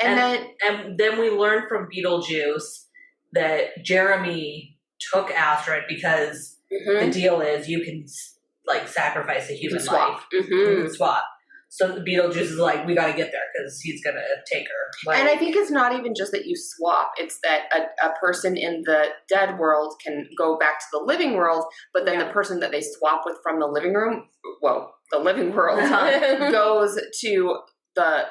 A: And then we learn from Beetlejuice that Jeremy took Astrid because the deal is you can sacrifice a human
B: swap.
A: life. You can swap. So the Beetlejuice is like, we got to get there because he's gonna take her.
B: And I think it's not even just that you swap; it's that a person in the dead world can go back to the living world, but then the person that they swap with from the living world goes to the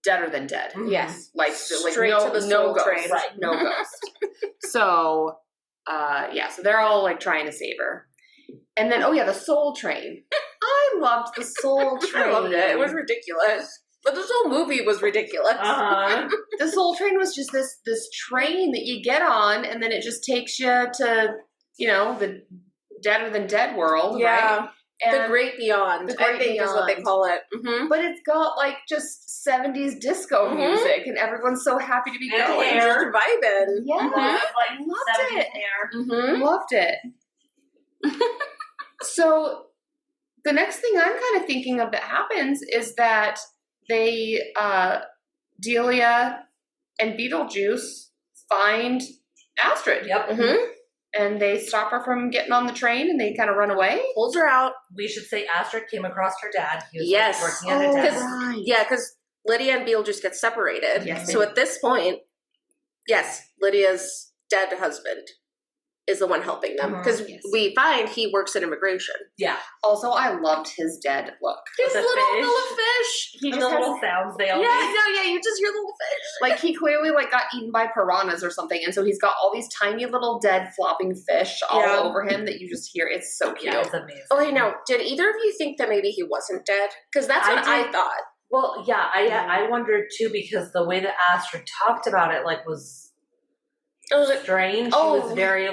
B: deader than dead.
C: Yes.
B: Straight
C: to the soul
B: ghost.
C: train.
B: Right, no ghost. So, so they're all trying to save her. And then, the soul train. I loved the soul train.
C: I loved it. It was ridiculous. But this whole movie was ridiculous.
B: The soul train was just this train that you get on, and then it just takes you to, the deader than dead world, right? And
C: the Great Beyond, I think is what they call it.
B: But it's got just 70s disco music, and everyone's so happy to be going.
C: And just vibing.
B: Yeah, loved it. Loved it. So the next thing I'm kind of thinking of that happens is that they, Delia and Beetlejuice find Astrid.
A: Yep.
B: And they stop her from getting on the train and they kind of run away.
C: Pulls her out.
A: We should say Astrid came across her dad. He was
C: Yes.
A: working at a desk.
B: Right.
C: Yeah, because Lydia and Beetlejuice get separated.
B: Yes,
C: so at this point, Lydia's dead husband is the one helping them. Because we find he works in immigration.
A: Yeah.
B: Also, I loved his dead look.
C: His little
A: fish.
C: fish.
B: He
A: And
B: just
A: the little sounds they all make.
C: You just hear little fish.
B: he clearly got eaten by piranhas or something, and so he's got all these tiny little dead flopping fish all over him that you just hear. It's so cute.
A: Yeah, it's amazing.
C: Okay, now, did either of you think that maybe he wasn't dead? Because that's what I thought.
A: Well, yeah, I wondered too because the way that Astrid talked about it was
C: It was
A: strange. She was very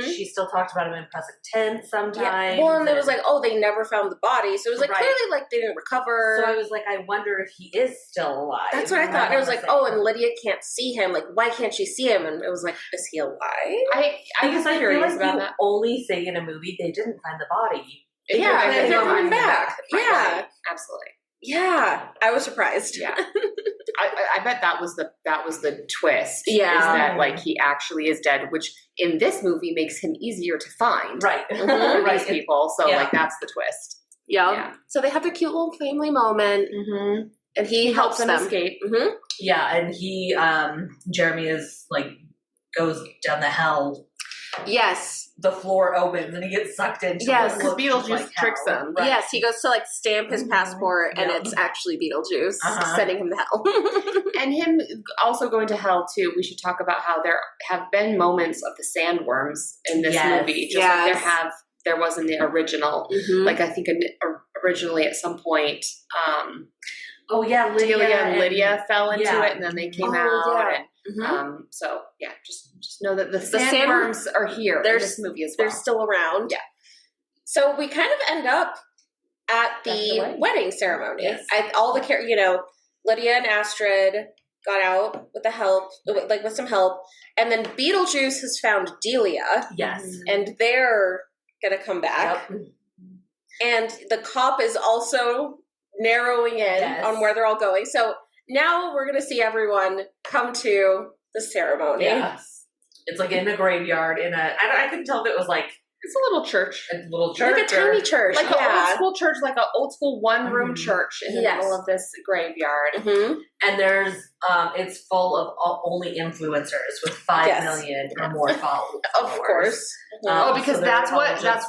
A: she still talked about him in present tense sometimes.
C: Yeah. Well, and it was they never found the body. So it was clearly they didn't recover.
A: So I was like, I wonder if he is still alive.
C: That's what I thought. And it was and Lydia can't see him. Why can't she see him? And it was is he alive?
A: I was curious about that. Only say in a movie they didn't find the body.
C: They're coming back.
B: Right. Absolutely.
C: Yeah, I was surprised.
B: Yeah, I bet that was the twist.
C: Yeah,
B: is that he actually is dead, which in this movie makes him easier to find.
A: Right,
B: for these people. So that's the twist.
C: Yeah. So they have the cute little family moment, and he helps them
B: escape.
A: Yeah, and he Jeremy is goes down the hell.
C: Yes.
A: The floor opens and he gets sucked into
B: because Beetlejuice tricks him.
C: Right. Yes, he goes to stamp his passport and it's actually Beetlejuice sending him to hell.
B: And him also going to hell too. We should talk about how there have been moments of the sandworms in this movie. Just like there was in the original. I think originally at some point
A: Lydia
B: and Lydia fell into it and then they came out.
C: Yeah.
B: And So yeah, just know that the
C: sand-
B: sandworms are here in
C: There's-
B: this movie as well.
C: They're still around.
B: Yeah.
C: So we kind of end up at the wedding ceremony.
A: Yes.
C: All the Lydia and Astrid got out with with some help, and then Beetlejuice has found Delia.
A: Yes.
C: And they're gonna come back.
A: Yep.
C: And the cop is also narrowing in on where they're all going. So now we're gonna see everyone come to the ceremony.
A: Yes. It's like in a graveyard. I couldn't tell if it was like
B: It's a little church.
C: Like a tiny church.
B: Like an old school church, like an old school one-room church in the middle of this graveyard.
C: Mm-hmm.
A: And there's, it's full of only influencers with 5 million or more followers.
C: Of course.
B: Because
A: so
B: that's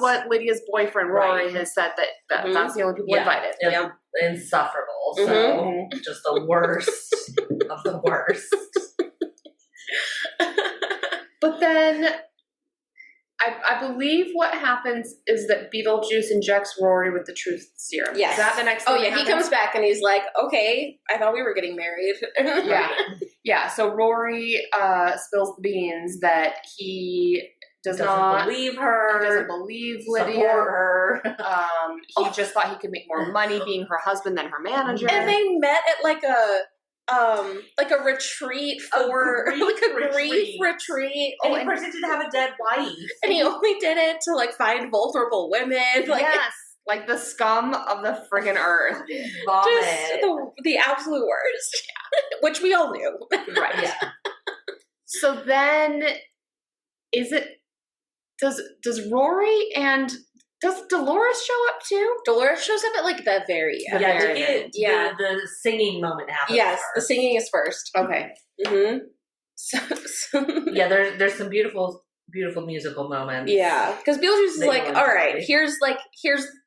B: what Lydia's boyfriend Rory has said that that's the only people invited.
A: Yeah. Insufferable. So just the worst of the worst.
B: But then I believe what happens is that Beetlejuice injects Rory with the truth serum.
C: Yes.
B: Is that the next
C: Oh,
B: thing
C: yeah.
B: that
C: He
B: happens?
C: comes back and he's like, okay, I thought we were getting married.
B: Yeah. So Rory spills the beans that he doesn't
A: believe her.
B: He doesn't believe Lydia.
A: Support her.
B: He just thought he could make more money being her husband than her manager.
C: And they met at like a retreat for a grief retreat.
A: And he pretended to have a dead wife.
C: And he only did it to like find vulnerable women. Like,
B: yes. Like the scum of the friggin' earth.
A: Vomit.
C: Just the absolute worst. Which we all knew.
B: Right. Yeah. So then does Rory and does Dolores show up too?
C: Dolores shows up at like the very end.
A: The singing moment happens.
C: Yes,
A: first.
C: the singing is first.
B: Okay.
C: Mm-hmm.
A: Yeah, there's some beautiful musical moments.
C: Yeah, because Beetlejuice is like, all right, here's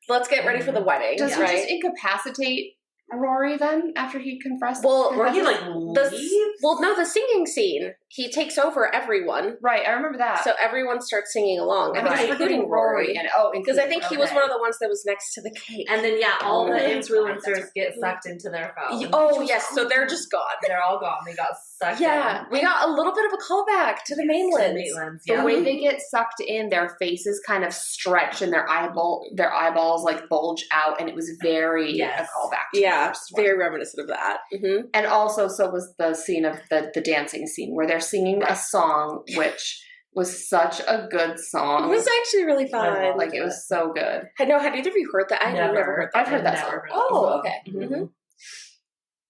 C: let's get ready for the wedding.
B: Does he just incapacitate Rory then after he confessed?
A: Or he like leaves?
C: No, the singing scene, he takes over everyone.
B: Right, I remember that.
C: So everyone starts singing along. I think including Rory. Because I think he was one of the ones that was next to the cake.
A: And then all the influencers get sucked into their phone.
C: Oh yes, so they're just gone.
A: They're all gone. They got sucked in.
C: Yeah, we got a little bit of a callback to the Maitlands.
B: The way they get sucked in, their faces kind of stretch and their eyeballs like bulge out, and it was very a callback to the first one.
C: Very reminiscent of that. Mm-hmm.
B: And also, so was the scene of the dancing scene where they're singing a song, which was such a good song.
C: It was actually really fun.
B: Like, it was so good.
C: Had either of you heard that? I've never heard that.
B: I've heard that song.
C: Oh, okay.
B: Mm-hmm.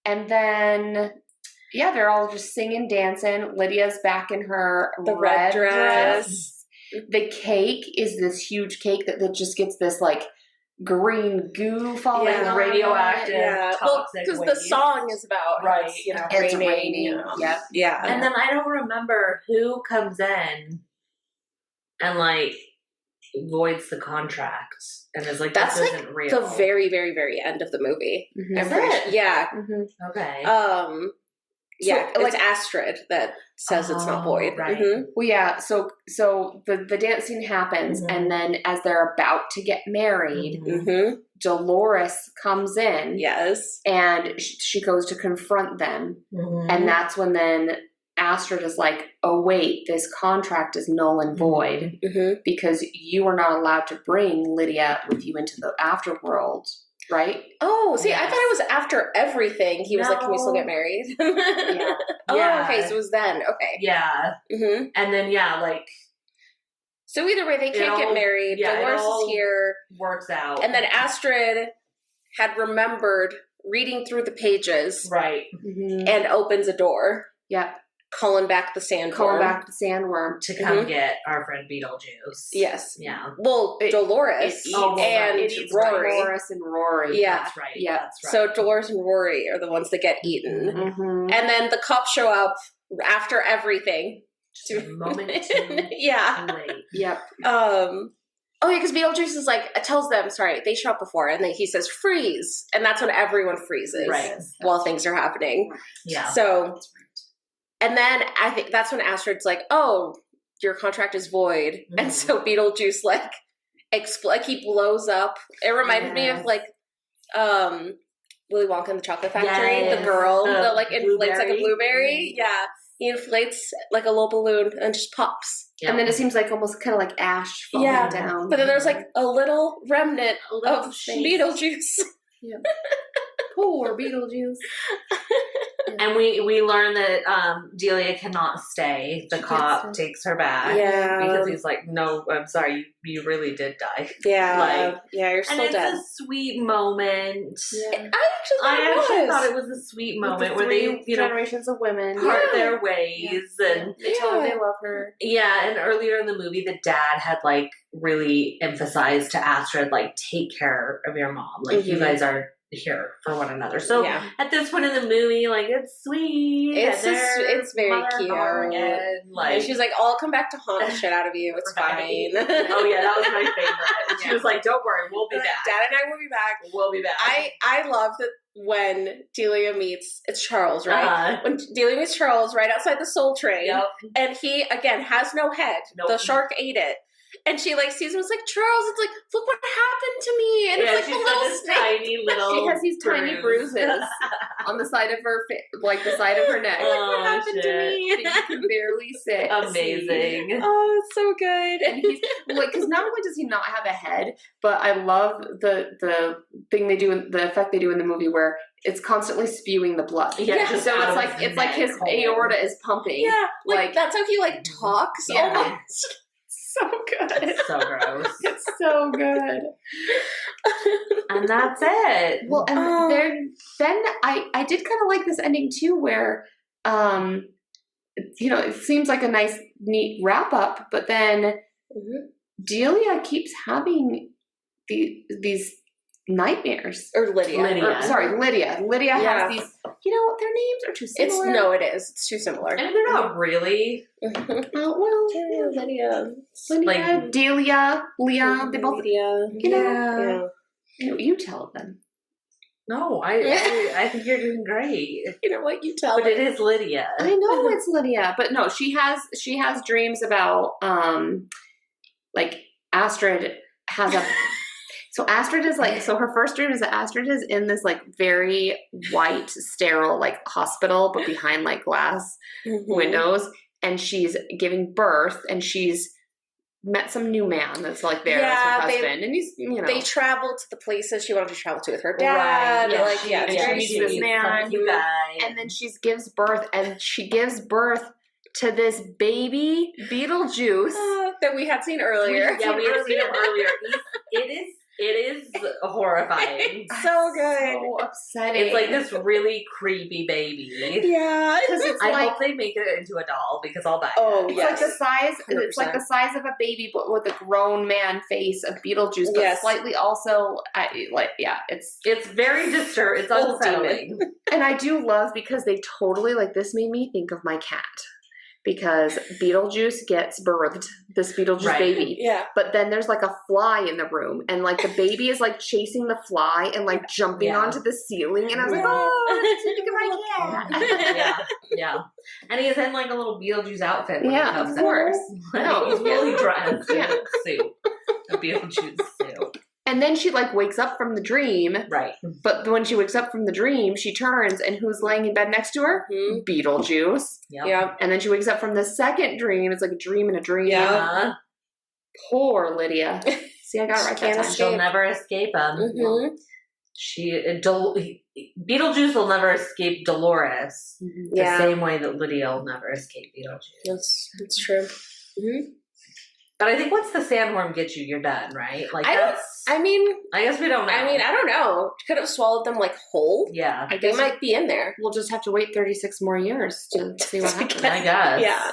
B: And then, they're all just singing, dancing. Lydia's back in her red dress. The cake is this huge cake that just gets this, like, green goo falling on
A: radioactive, toxic
C: because the song is about
B: it's raining.
C: Yeah.
A: And then I don't remember who comes in and like voids the contract and is like,
C: that's
A: this
C: like
A: isn't real.
C: The very, very, very end of the movie.
B: Mm-hmm.
C: I'm pretty sure. Yeah.
B: Mm-hmm.
A: Okay.
C: Yeah, it's Astrid that says it's not void.
A: Right.
C: Mm-hmm.
B: Well, yeah. So the dance scene happens, and then as they're about to get married, Dolores comes in.
C: Yes,
B: and she goes to confront them, and that's when then Astrid is like, "Oh wait, this contract is null and void because you are not allowed to bring Lydia with you into the afterworld." Right?
C: Oh, see, I thought it was after everything. He was like, can we still get married? Okay, so it was then. Okay.
A: Yeah.
C: Mm-hmm.
A: And then,
C: so either way, they can't get married. Dolores is here.
A: Works out.
C: And then Astrid had remembered reading through the pages.
A: Right.
C: And opens a door.
B: Yep.
C: Calling back the sandworm.
A: To come get our friend Beetlejuice.
C: Yes.
A: Yeah.
C: Well, Dolores and Rory.
B: Dolores and Rory.
C: Yeah.
A: That's right.
B: Yeah.
A: That's right.
C: So Dolores and Rory are the ones that get eaten.
B: Mm-hmm.
C: And then the cops show up after everything.
A: Just a moment too late.
B: Yep.
C: Because Beetlejuice is like, tells them, they show up before, and then he says, freeze. And that's when everyone freezes while things are happening.
A: Yeah.
C: So... And then I think that's when Astrid's like, "Oh, your contract is void," and so Beetlejuice he blows up. It reminded me of like Willy Wonka and the Chocolate Factory. The girl that like inflates like a blueberry. Yeah, He inflates like a little balloon and just pops.
A: Yep.
B: And then it seems like almost kind of like ash falling down.
C: But then there's like a little remnant of Beetlejuice.
B: Yeah. Poor Beetlejuice.
A: And we learn that Delia cannot stay. The cop takes her back.
C: Yeah.
A: Because he's like, no, I'm sorry, you really did die.
C: Yeah. You're still
A: and it's
C: dead.
A: a sweet moment.
C: I
B: Yeah.
C: actually
A: thought it was a sweet moment
B: With the
A: where they,
B: generations of women
A: part their ways and
B: they tell her they love her.
A: yeah, and earlier in the movie the dad had like really emphasized to Astrid like take care of your mom. Like you guys are here for one another. So at this point in the movie, like it's sweet.
C: It's very cute.
A: Again. Like
C: and she's like, I'll come back to haunt the shit out of you. It's fine.
A: Oh yeah, that was my favorite. She was like, don't worry, we'll be back.
C: Dad and I will be back.
A: We'll be back.
C: I love that when Delia meets, it's Charles, right? When Delia meets Charles right outside the Soul Train, and he, again, has no head. Nope. The shark ate it. And she like sees him, it's like, Charles, it's like, look what happened to me. And it's like a little snake.
A: Tiny little
B: she has these tiny bruises on the side of her like the side of her neck.
C: Like, what happened to me?
B: That you can barely sit.
A: Amazing.
C: Oh, it's so good.
B: And he's like, because not only does he not have a head, but I love the thing they do, the effect they do in the movie where it's constantly spewing the blood.
A: Yeah.
B: So it's like his aorta is pumping.
C: Yeah. Like that's how he like talks almost. So good.
A: It's so gross.
B: It's so good.
A: And that's it.
B: Well, and then I did kind of like this ending too, where it seems like a nice, neat wrap up, but then Delia keeps having these nightmares.
C: Or Lydia.
B: Lydia has these. Their names are too similar.
C: It is. It's too similar.
A: And they're not really.
C: Lydia.
B: Like Delia, Leah. They both.
C: Lydia.
B: You tell them.
A: No, I think you're doing great.
C: You know what? You tell
A: But
C: them.
A: it is Lydia.
B: I know it's Lydia, but no, she has dreams about like Astrid has a. So Astrid is like, so her first dream is that Astrid is in this like very white, sterile like hospital, but behind like glass windows, and she's giving birth, and she's met some new man that's like there as her husband, and he's
C: they travel to the places she wanted to travel to with her dad.
A: Right.
C: Yeah,
B: she's this man, and then she gives birth, to this baby Beetlejuice
C: that we had seen earlier.
A: We had seen him earlier. It is horrifying.
C: So good.
B: So upsetting.
A: It's like this really creepy baby.
C: Yeah.
A: I hope they make it into a doll because I'll buy it.
C: Oh,
B: it's
C: yes.
B: like the size. 100%. It's like the size of a baby, but with a grown man face of Beetlejuice, but slightly also it's
A: very disturbing. It's unsettling.
B: And I do love because they totally this made me think of my cat. Because Beetlejuice gets birthed, this Beetlejuice baby.
C: Yeah.
B: But then there's like a fly in the room, and like the baby is like chasing the fly and like jumping onto the ceiling. And I was like, oh, that's my cat.
A: Yeah. And he's in like a little Beetlejuice outfit.
B: Yeah, of course.
A: He's fully dressed in a suit. A Beetlejuice suit.
B: And then she wakes up from the dream.
A: Right.
B: But when she wakes up from the dream, she turns, and who's laying in bed next to her? Beetlejuice.
C: Yep.
B: And then she wakes up from the second dream. It's like a dream in a dream.
A: Yeah.
B: Poor Lydia. See, I got it right that time.
A: She'll never escape him. Beetlejuice will never escape Dolores the same way that Lydia will never escape Beetlejuice.
C: That's true.
A: But I think once the sandworm gets you, you're done, right?
C: I guess
A: we don't know.
C: I don't know. Could have swallowed them whole.
A: Yeah.
B: I guess
C: they might be in there.
B: We'll just have to wait 36 more years to see what happens.
A: I guess.
C: Yeah.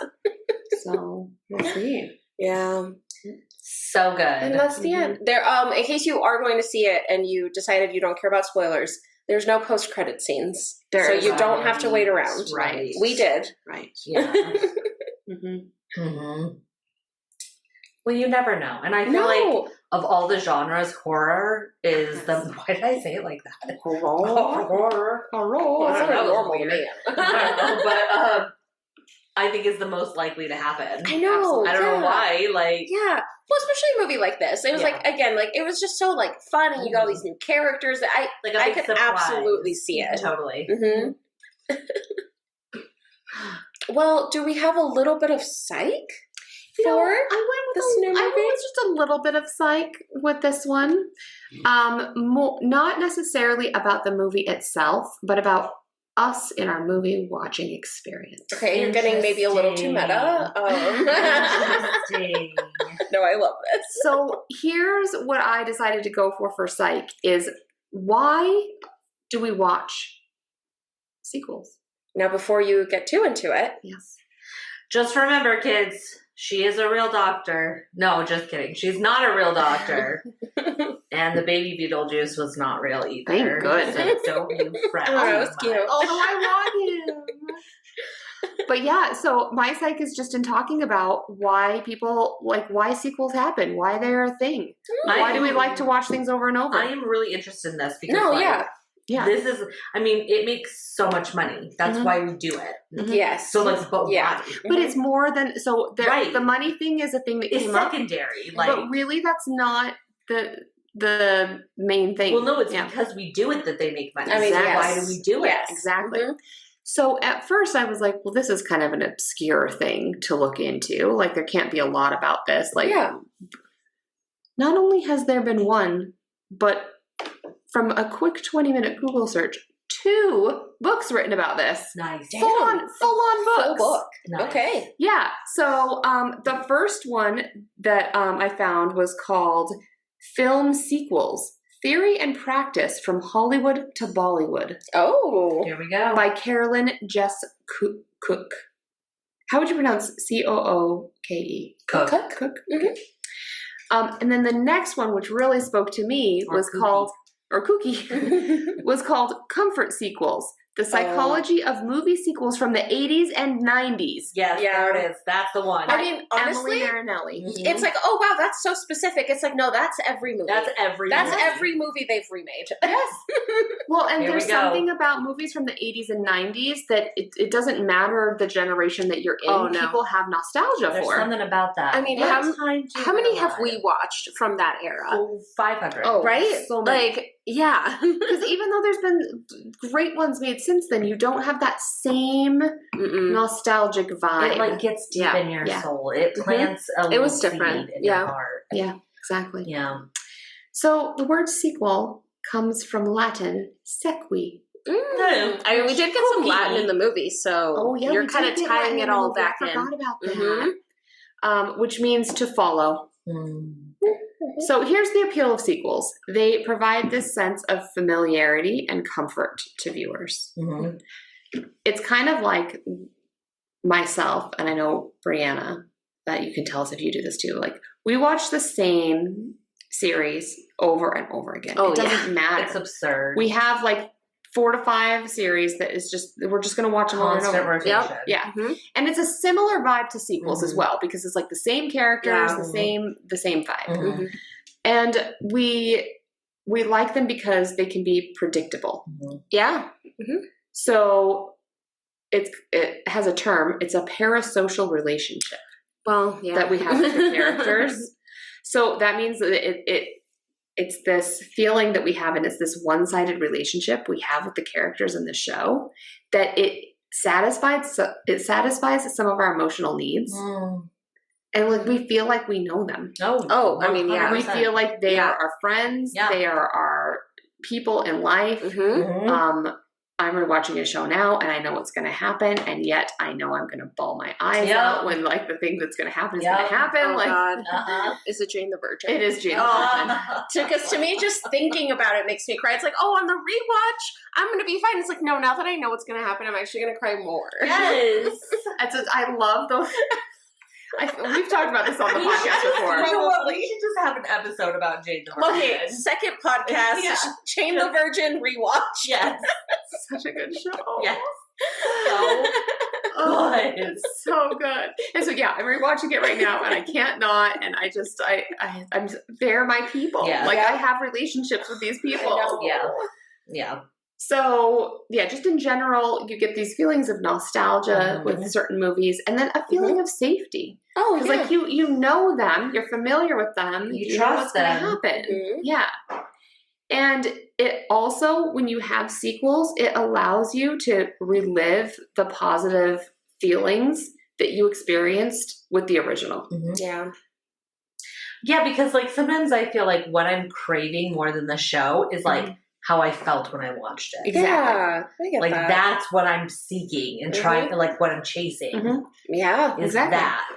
B: So we'll see.
C: Yeah.
A: So good.
C: And that's the end. There. In case you are going to see it and you decided you don't care about spoilers, there's no post-credit scenes, so you don't have to wait around.
A: Right.
C: We did.
B: Right.
A: Yeah. Well, you never know. And I feel like of all the genres, horror is the... Why did I say it like that? Horror.
C: Well, that's not normal to me.
A: But I think is the most likely to happen.
C: I know.
A: I don't know why.
C: Well, especially a movie like this. It was it was just so fun, and you got all these new characters that I could absolutely see it.
A: Totally.
C: Well, do we have a little bit of psych?
B: You know,
C: For
B: I went
C: this
B: with
C: new
B: I went
C: movie?
B: with just a little bit of psych with this one. Not necessarily about the movie itself, but about us in our movie watching experience.
C: Okay, you're getting maybe a little too meta.
A: Interesting.
C: No, I love this.
B: So here's what I decided to go for psych is why do we watch sequels?
C: Now, before you get too into it,
B: Yes.
A: Just remember, kids, she is a real doctor. No, just kidding. She's not a real doctor. And the baby Beetlejuice was not real either.
B: Thank goodness.
A: So don't you fret.
C: Oh, that was cute.
B: Although I want him. But yeah, so my psych is just in talking about why people, why sequels happen, why they're a thing. Why do we like to watch things over and over?
A: I am really interested in this because
B: Yeah.
A: this is, it makes so much money. That's why we do it.
B: Mhm.
C: Yes.
A: So but
C: Yeah.
A: why?
B: But it's more than, so
A: Right.
B: the money thing is a thing that
A: It's
B: came up.
A: secondary.
B: But really that's not the main thing.
A: Well, no, it's
B: Yeah.
A: because we do it that they make money.
C: I mean,
A: So
B: yes.
A: why do we do it?
C: Yes.
B: Exactly.
C: Mhm.
B: So at first I was like, well, this is kind of an obscure thing to look into. Like there can't be a lot about this. Like not only has there been one, but from a quick 20-minute Google search, 2 books written about this.
A: Nice.
C: Damn.
B: Full on books.
C: Full book.
A: Nice.
C: Okay.
B: Yeah. So the first one that I found was called Film Sequels, Theory and Practice from Hollywood to Bollywood
C: Oh.
A: Here we go.
B: by Carolyn Jess Cook. How would you pronounce Cooke?
A: Cook.
B: Cook.
C: Mhm.
B: And then the next one, which really spoke to me,
A: Or
B: was
A: Kooky.
B: called, or Kooky, was called Comfort Sequels, the psychology of movie sequels from the 80s and 90s.
A: Yes,
C: Yeah.
A: there it is. That's the one.
C: I mean, honestly,
B: Emily Marinelli.
C: it's like, oh wow, that's so specific. It's like, no, that's every movie.
A: That's every
C: That's
A: movie.
C: every movie they've remade.
B: Yes. Well, and
A: Here
B: there's
A: we go.
B: something about movies from the 80s and 90s that it doesn't matter the generation that you're in.
C: Oh, no.
B: People have nostalgia
A: There's
B: for.
A: something about that.
C: I mean,
A: What
C: how
A: time do you
C: How many have
A: realize?
C: we watched from that era?
A: Oh, 500.
B: Oh,
C: Right?
B: so many.
C: Like, yeah.
B: Because even though there's been great ones made since then, you don't have that same
C: Mm-mm.
B: nostalgic vibe.
A: It like gets deep
B: Yeah,
A: in your
B: yeah.
A: soul. It plants a
C: It was
A: little
C: different,
A: seed in
C: yeah.
A: your heart.
B: Yeah, exactly.
A: Yeah.
B: So the word sequel comes from Latin sequi.
C: I mean, we did get some
A: Spooky.
C: Latin in the movie, so
B: Oh yeah,
C: you're
B: we
C: kind
B: did
C: of
B: get
C: tying
B: Latin
C: it
B: in the
C: all
B: movie.
C: back
B: I
C: in.
B: forgot about
C: Mhm.
B: that. Which means to follow.
A: Mm.
B: So here's the appeal of sequels. They provide this sense of familiarity and comfort to viewers.
A: Mhm.
B: It's kind of like myself, and I know Brianna, that you can tell us if you do this too. Like we watch the same series over and over again.
C: Oh,
B: it doesn't matter.
A: It's absurd.
B: We have like 4 to 5 series that is just, we're just going to watch them over and
A: constant
B: over.
A: rotation.
B: Yeah.
C: Mhm.
B: And it's a similar vibe to sequels as
A: Mhm.
B: well, because it's like the same characters,
C: Yeah.
B: the same vibe.
A: Mhm.
C: Mhm.
B: And we like them because they can be predictable.
A: Mhm.
C: Yeah.
B: So it has a term. It's a parasocial relationship
C: Well, yeah.
B: that we have with the characters. So that means that it's this feeling that we have, and it's this one-sided relationship we have with the characters in the show, that it satisfies some of our emotional needs,
A: Mm.
B: and like we feel like we know them.
C: Oh, I mean, yeah.
B: We
A: 100%.
B: feel like they
C: Yeah.
B: are our friends.
A: Yeah.
B: They are our people in life.
C: Mhm.
A: Mhm.
B: I'm rewatching a show now, and I know what's going to happen, and yet I know I'm going to bawl my eyes
A: Yeah.
B: out when like the thing that's going to happen is
A: Yeah.
B: going to happen.
C: Oh,
B: Like
C: God.
A: Uh-huh.
C: Is it Jane the Virgin?
B: it is Jane the Virgin.
C: Because to me, just thinking about it makes me cry. It's like, oh, on the rewatch, I'm going to be fine. It's like, no, now that I know what's going to happen, I'm actually going to cry more.
A: Yes.
B: I love those. We've talked about this on the
A: We
B: podcast
A: should-
B: before.
A: You know what? We should just have an episode about Jane the Virgin.
C: Okay, second podcast,
A: Yeah.
C: Jane the Virgin rewatch.
A: Yes.
B: Such a good show.
A: Yes. So
B: Oh,
A: good.
B: it's so good. And so yeah, I'm rewatching it right now, and I can't not. And I just, I'm they're my people.
A: Yeah.
B: Like
C: Yeah.
B: I have relationships with these people.
C: I know.
A: Yeah. Yeah.
B: So yeah, just in general, you get these feelings of nostalgia
A: Mhm.
B: with certain movies, and then a feeling of safety
C: Oh,
B: because like you know them, you're familiar with them,
A: You
B: know
A: trust
B: what's going to
A: them.
B: happen.
C: Mhm.
B: Yeah. And it also, when you have sequels, it allows you to relive the positive feelings that you experienced with the original.
A: Mm-hmm.
C: Yeah.
A: Yeah, because like sometimes I feel like what I'm craving more than the show is like how I felt when I watched it.
B: Exactly.
C: Yeah, I get
A: Like
C: that.
A: that's what I'm seeking and trying to like what I'm chasing
C: Yeah.
A: is
B: exactly.
A: that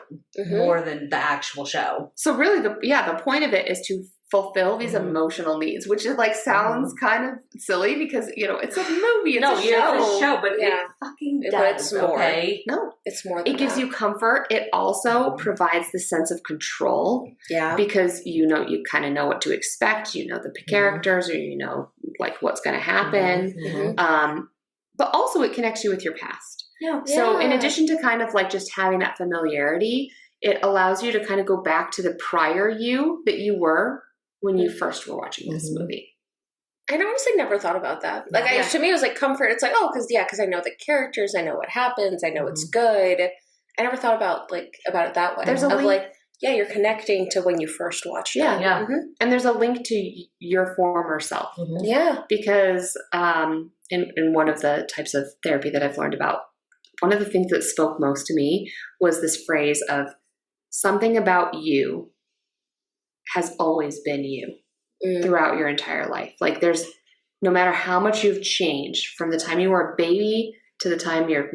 A: more than the actual show.
B: So really the point of it is to fulfill these emotional needs, which is like sounds kind of silly because it's a movie, it's a show.
A: It's a show, but it fucking does.
C: It's more.
A: Okay,
B: No,
C: it's more than
B: it gives you comfort. It also provides the sense of control.
C: Yeah.
B: Because you kind of know what to expect. You know the characters, or like what's going to happen. But also it connects you with your past.
A: Yeah.
B: So in addition to kind of like just having that familiarity, it allows you to kind of go back to the prior you that you were when you first were watching this movie.
C: I honestly never thought about that. Like, to me, it was like comfort. It's like, because I know the characters, I know what happens, I know it's good. I never thought about it that way.
B: There's a link.
C: Like, you're connecting to when you first watched it.
B: Yeah. And there's a link to your former self.
C: Yeah.
B: Because in one of the types of therapy that I've learned about, one of the things that spoke most to me was this phrase of something about you has always been you throughout your entire life. Like there's, no matter how much you've changed from the time you were a baby to the time you're,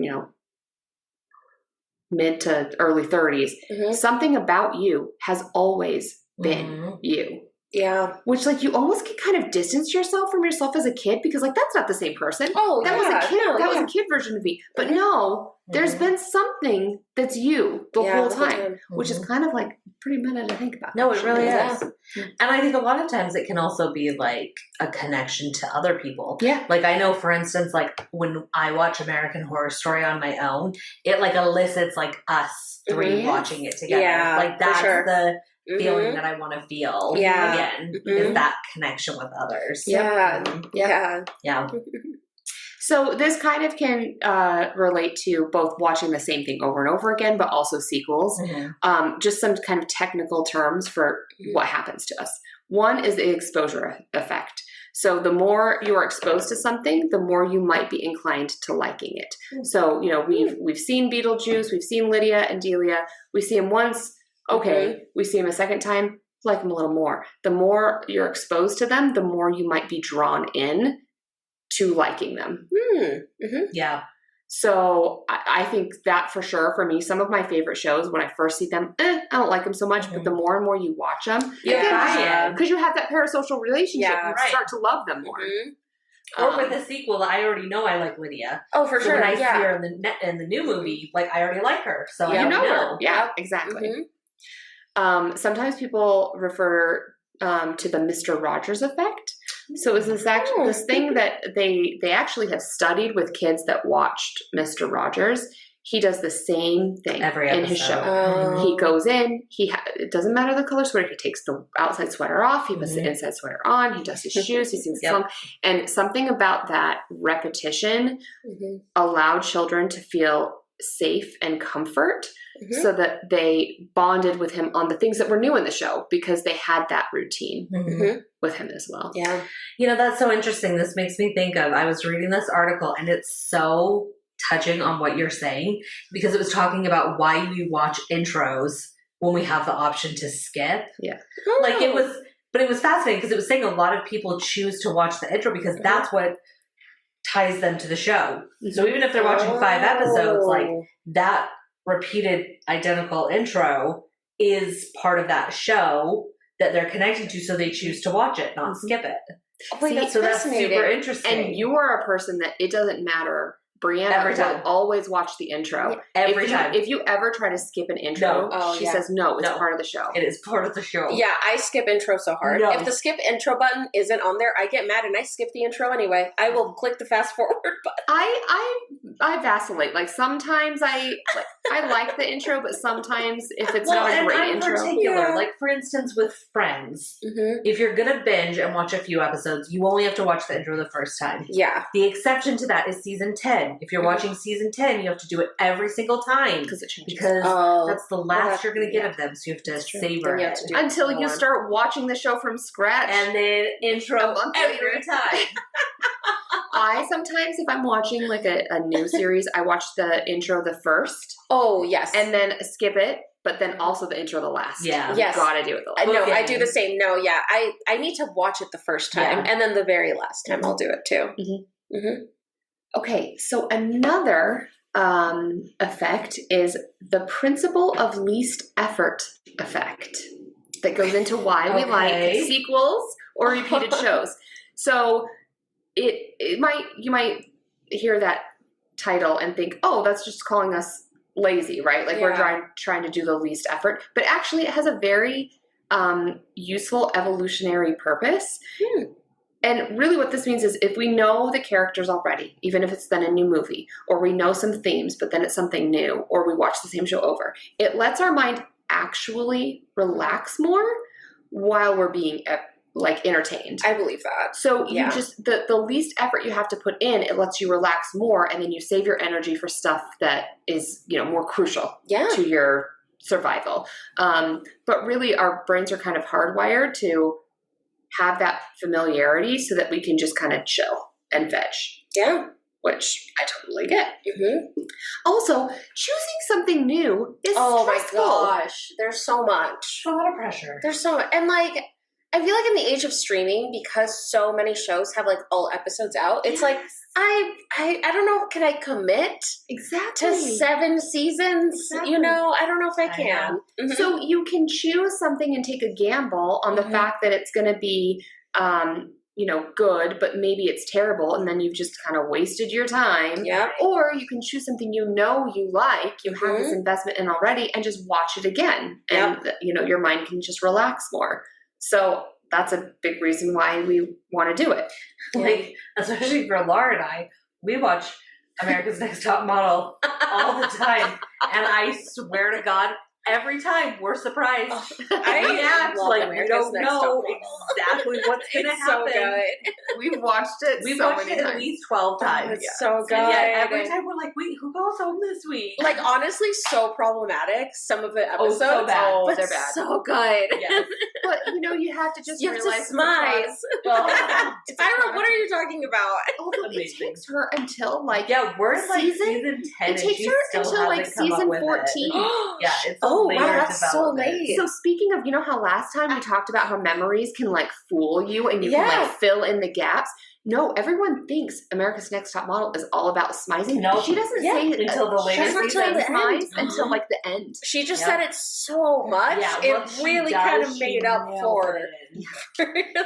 B: mid to early 30s, something about you has always been you.
C: Yeah.
B: Which like you almost can kind of distance yourself from yourself as a kid because like that's not the same person.
C: Oh,
B: that was a kid. That was a kid version of me. But no, there's been something that's you the whole time, which is kind of like pretty meta to think about.
A: No, it really is. And I think a lot of times it can also be like a connection to other people.
B: Yeah.
A: Like I know, for instance, like when I watch American Horror Story on my own, it like elicits like us three watching it together.
C: Yeah,
A: like that's the feeling that I want to feel
C: Yeah.
A: again is that connection with others.
C: Yeah.
A: Yeah.
B: So this kind of can relate to both watching the same thing over and over again, but also sequels. Just some kind of technical terms for what happens to us. One is the exposure effect. So the more you are exposed to something, the more you might be inclined to liking it. So, we've seen Beetlejuice, we've seen Lydia and Delia. We see them once. Okay, we see them a second time, like them a little more. The more you're exposed to them, the more you might be drawn in to liking them.
A: Yeah.
B: So I think that for sure, for me, some of my favorite shows, when I first see them, I don't like them so much, but the more and more you watch them, because you have that parasocial relationship, you start to love them more.
A: Or with a sequel, I already know I like Lydia.
C: Oh, for sure.
A: When I see her in the new movie, like I already like her. So I know her.
B: Yeah, exactly. Sometimes people refer to the Mr. Rogers effect. So it's this thing that they actually have studied with kids that watched Mr. Rogers. He does the same thing in his show. He goes in, it doesn't matter the color sweater, he takes the outside sweater off, he puts the inside sweater on, he does his shoes, he sings a song. And something about that repetition allowed children to feel safe and comfort so that they bonded with him on the things that were new in the show because they had that routine with him as well.
C: Yeah.
A: That's so interesting. This makes me think of, I was reading this article and it's so touching on what you're saying because it was talking about why we watch intros when we have the option to skip.
B: Yeah.
A: Like it was fascinating because it was saying a lot of people choose to watch the intro because that's what ties them to the show. So even if they're watching 5 episodes, like that repeated identical intro is part of that show that they're connected to, so they choose to watch it, not skip it.
C: That's
A: that's super interesting.
B: And you are a person that it doesn't matter. Brianna will always watch the intro.
A: Every time.
B: If you ever try to skip an intro, she says no, it's part of the show.
A: It is part of the show.
C: Yeah, I skip intro so hard. If the skip intro button isn't on there, I get mad and I skip the intro anyway. I will click the fast forward button.
B: I vacillate. Like sometimes I like the intro, but sometimes if it's not a great intro.
A: Particular, like for instance with Friends, if you're gonna binge and watch a few episodes, you only have to watch the intro the first time.
C: Yeah.
A: The exception to that is season 10. If you're watching season 10, you have to do it every single time
B: because it changes.
A: Because that's the last you're going to get of them, so you have to savor it
B: until you start watching the show from scratch
A: and then intro every time.
B: I sometimes, if I'm watching like a new series, I watch the intro the first.
C: Oh, yes.
B: And then skip it, but then also the intro the last.
A: Yeah.
C: Yes.
B: Gotta do it the last.
C: No,
A: Okay.
C: I do the same. No, yeah. I need to watch it the first time, and then the very last time I'll do it too.
B: Mm-hmm.
C: Mm-hmm.
B: Okay, so another effect is the principle of least effort effect that goes into why we like sequels or repeated shows. So you might hear that title and think, oh, that's just calling us lazy, right? Like we're trying to do the least effort, but actually it has a very useful evolutionary purpose. And really what this means is if we know the characters already, even if it's then a new movie, or we know some themes, but then it's something new, or we watch the same show over, it lets our mind actually relax more while we're being entertained.
C: I believe that.
B: So you just, the least effort you have to put in, it lets you relax more, and then you save your energy for stuff that is, more crucial to your survival. But really our brains are kind of hardwired to have that familiarity so that we can just kind of chill and veg. Yeah. Which I totally get. Mm-hmm. Also, choosing something new is stressful.
C: Oh my gosh. There's so much.
A: A lot of pressure.
C: There's so much. And I feel like in the age of streaming, because so many shows have all episodes out, it's I don't know, can I commit to 7 seasons?
B: Exactly.
C: I don't know if I can. Mm-hmm.
B: So you can choose something and take a gamble on the fact that it's going to be, good, but maybe it's terrible, and then you've just kind of wasted your time.
C: Yeah.
B: Or you can choose something you like, you have this investment in already, and just watch it again, and your mind can just relax more. So that's a big reason why we want to do it.
A: Especially for Laura and I, we watch America's Next Top Model all the time. And I swear to God, every time we're surprised.
C: I
A: act like we don't know exactly what's going to happen.
C: So good.
B: We've watched it
A: at least 12 times.
C: It's so good.
A: And yet every time we're like, wait, who goes home this week?
C: Honestly, so problematic. Some of the episodes.
A: So bad.
C: But
B: they're bad.
C: So good.
A: Yes.
B: But, you have to just realize
C: to smile. Ira, what are you talking about?
B: Although it takes her until
A: we're in season 10.
B: It takes her until season 14.
A: Yeah, it's
C: wow, that's so late.
B: So speaking of, how last time we talked about how memories can fool you and you can fill in the gaps. No, everyone thinks America's Next Top Model is all about smizing.
A: No,
B: she doesn't say
A: until the later
B: season until the end.
C: She just said it so much.
A: Yeah,
C: it really kind of made up for it.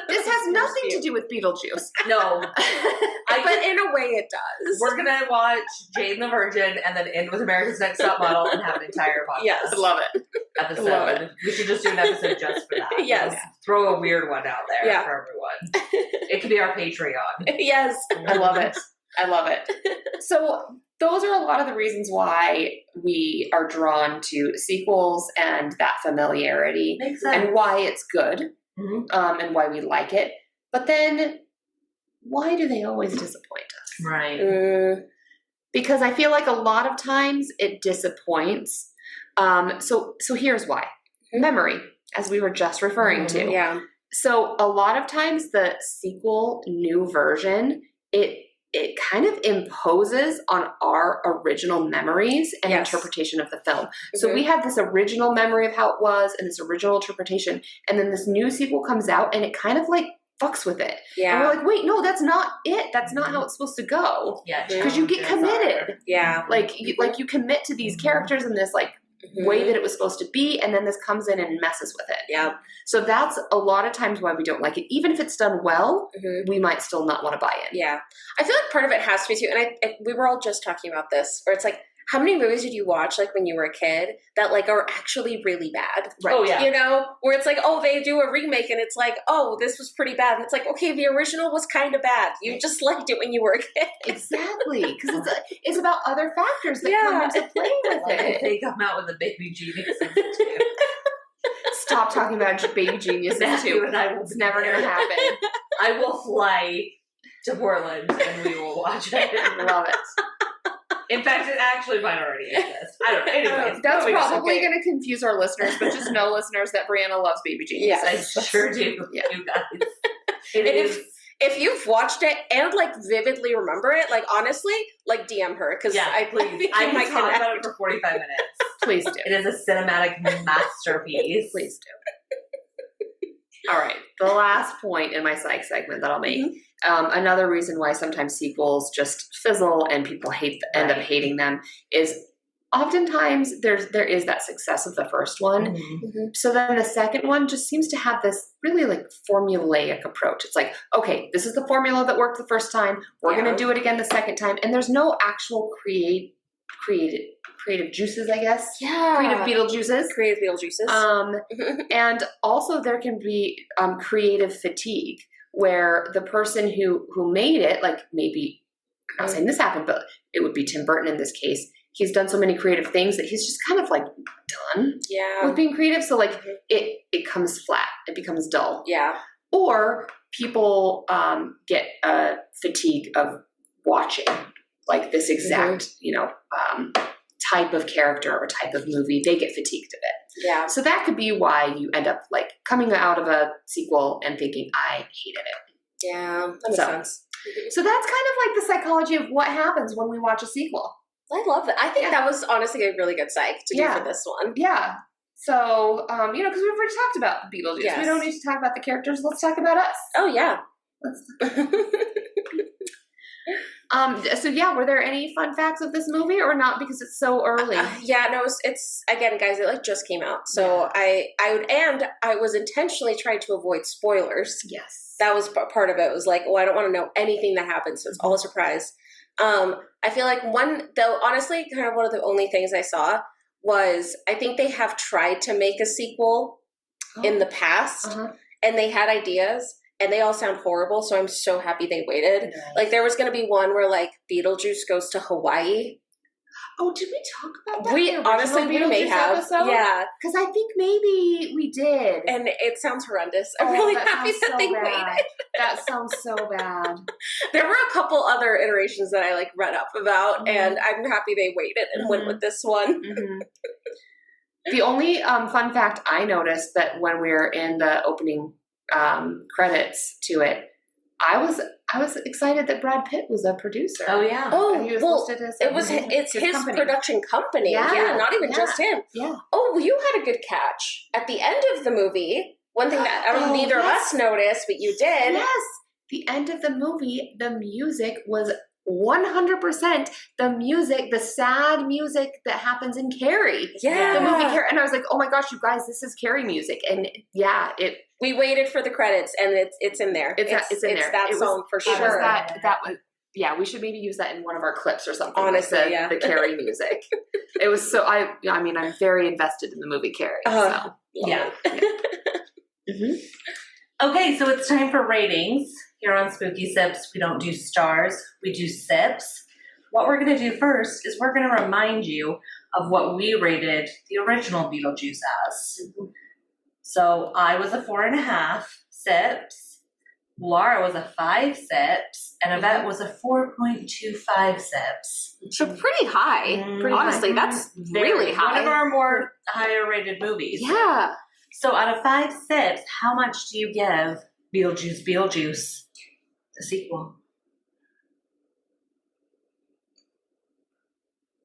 B: This has nothing to do with Beetlejuice.
A: No.
C: But in a way it does.
A: We're going to watch Jane the Virgin and then end with America's Next Top Model and have an entire podcast.
C: Yes.
B: Love it.
A: Episode.
B: Love it.
A: We should just do an episode just for that.
C: Yes.
A: Let's throw a weird one out there for everyone. It could be our Patreon.
C: Yes.
B: I love it. I love it. So those are a lot of the reasons why we are drawn to sequels and that familiarity.
A: Makes sense.
B: And why it's good, and why we like it. But then, why do they always disappoint us?
A: Right.
B: Because I feel like a lot of times it disappoints. So here's why. Memory, as we were just referring to.
C: Yeah.
B: So a lot of times the sequel, new version, it kind of imposes on our original memories and interpretation of the film. So we have this original memory of how it was and this original interpretation, and then this new sequel comes out and it kind of fucks with it.
C: Yeah.
B: And we're like, wait, no, that's not it. That's not how it's supposed to go.
A: Yeah.
B: Because you get committed.
C: Yeah.
B: You commit to these characters in this way that it was supposed to be, and then this comes in and messes with it.
C: Yeah.
B: So that's a lot of times why we don't like it. Even if it's done well, we might still not want to buy in.
C: Yeah. I feel like part of it has to be too, and we were all just talking about this, where it's how many movies did you watch when you were a kid that are actually really bad?
B: Right.
A: Oh, yeah.
C: Where it's they do a remake and it's this was pretty bad. And it's okay, the original was kind of bad. You just liked it when you were a kid.
B: Exactly. Because it's about other factors that come into play with it.
A: If they come out with a Baby Geniuses too.
B: Stop talking about Baby Geniuses too. It's never going to happen.
A: I will fly to Portland and we will watch it.
B: Love it.
A: In fact, it actually might already exist. I don't know. Anyways,
B: that's probably going to confuse our listeners, but just know, listeners, that Brianna loves Baby Geniuses.
A: Yes, I sure do. Yeah. You guys.
C: if you've watched it and like vividly remember it, like honestly, like DM her because I think
A: I
C: you might
A: can talk
C: connect.
A: about it for 45 minutes.
B: Please do.
A: It is a cinematic masterpiece.
B: Please do. All right. The last point in my psych segment that I'll make. Another reason why sometimes sequels just fizzle and people end up hating them is oftentimes there is that success of the first one. So then the second one just seems to have this really like formulaic approach. It's like, okay, this is the formula that worked the first time. We're going to do it again the second time. And there's no actual creative juices, I guess.
C: Yeah.
B: Creative Beetlejuices. And also there can be creative fatigue where the person who made it, like maybe, I'm not saying this happened, but it would be Tim Burton in this case. He's done so many creative things that he's just kind of like done with being creative. So like it comes flat. It becomes dull.
C: Yeah.
B: Or people get a fatigue of watching like this exact, type of character or type of movie. They get fatigued of it.
C: Yeah.
B: So that could be why you end up like coming out of a sequel and thinking, I hated it.
C: Yeah. That makes sense.
B: So that's kind of like the psychology of what happens when we watch a sequel.
C: I love that. I think that was honestly a really good psych to do for this one.
B: Yeah. So, because we've already talked about Beetlejuice. Yes. We don't need to talk about the characters. Let's talk about us.
C: Oh, yeah.
B: So were there any fun facts of this movie or not because it's so early?
C: It's again, guys, it like just came out. So I was intentionally trying to avoid spoilers.
B: Yes.
C: That was part of it. It was like, I don't want to know anything that happens. So it's all a surprise. I feel like honestly, kind of one of the only things I saw was I think they have tried to make a sequel in the past and they had ideas and they all sound horrible. So I'm so happy they waited. Nice. Like there was going to be one where like Beetlejuice goes to Hawaii.
B: Oh, did we talk about that?
C: We may have.
B: Episode? Yeah. Because I think maybe we did.
C: And it sounds horrendous. I'm really happy that they waited.
B: That sounds so bad.
C: There were a couple other iterations that I like read up about, and I'm happy they waited and went with this one.
B: The only fun fact I noticed that when we were in the opening credits to it, I was excited that Brad Pitt was a producer.
A: Oh yeah.
C: Oh,
B: he was listed as
C: it's his production company. Yeah, not even just him.
B: Yeah.
C: Oh, well, you had a good catch at the end of the movie. One thing that neither of us noticed, but you did.
B: Yes. The end of the movie, the music was 100% the sad music that happens in Carrie.
C: Yeah.
B: The movie Carrie. And I was like, oh my gosh, you guys, this is Carrie music. And
C: we waited for the credits and it's in there.
B: It's in there.
C: That song for sure.
B: That was, we should maybe use that in one of our clips or something.
C: Honestly,
B: like the Carrie music. It was so, I'm very invested in the movie Carrie. So.
A: Yeah. Okay, so it's time for ratings. Here on Spooky Sips, we don't do stars, we do sips. What we're going to do first is we're going to remind you of what we rated the original Beetlejuice as. So I was a 4.5 sips, Laura was a 5 sips, and Yvette was a 4.25 sips.
C: So pretty high. Honestly, that's really high.
A: One of our more higher rated movies.
C: Yeah.
A: So out of 5 sips, how much do you give Beetlejuice, the sequel?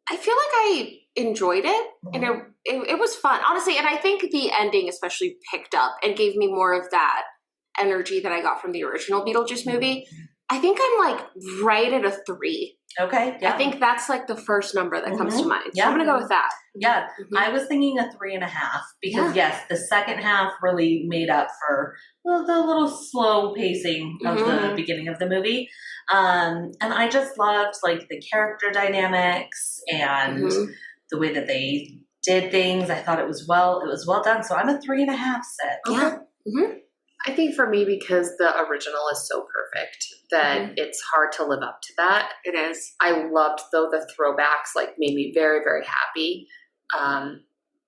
C: I feel like I enjoyed it, and it was fun, honestly. And I think the ending especially picked up and gave me more of that energy that I got from the original Beetlejuice movie. I think I'm like right at a 3.
A: Okay. Yeah.
C: I think that's like the first number that comes to mind. So I'm going to go with that.
A: Yeah. I was thinking a 3.5 because yes, the second half really made up for the little slow pacing of the beginning of the movie. And I just loved like the character dynamics and the way that they did things. I thought it was well done. So I'm a 3.5 set.
C: Yeah.
B: I think for me, because the original is so perfect that it's hard to live up to that.
C: It is.
B: I loved, though, the throwbacks like made me very, very happy.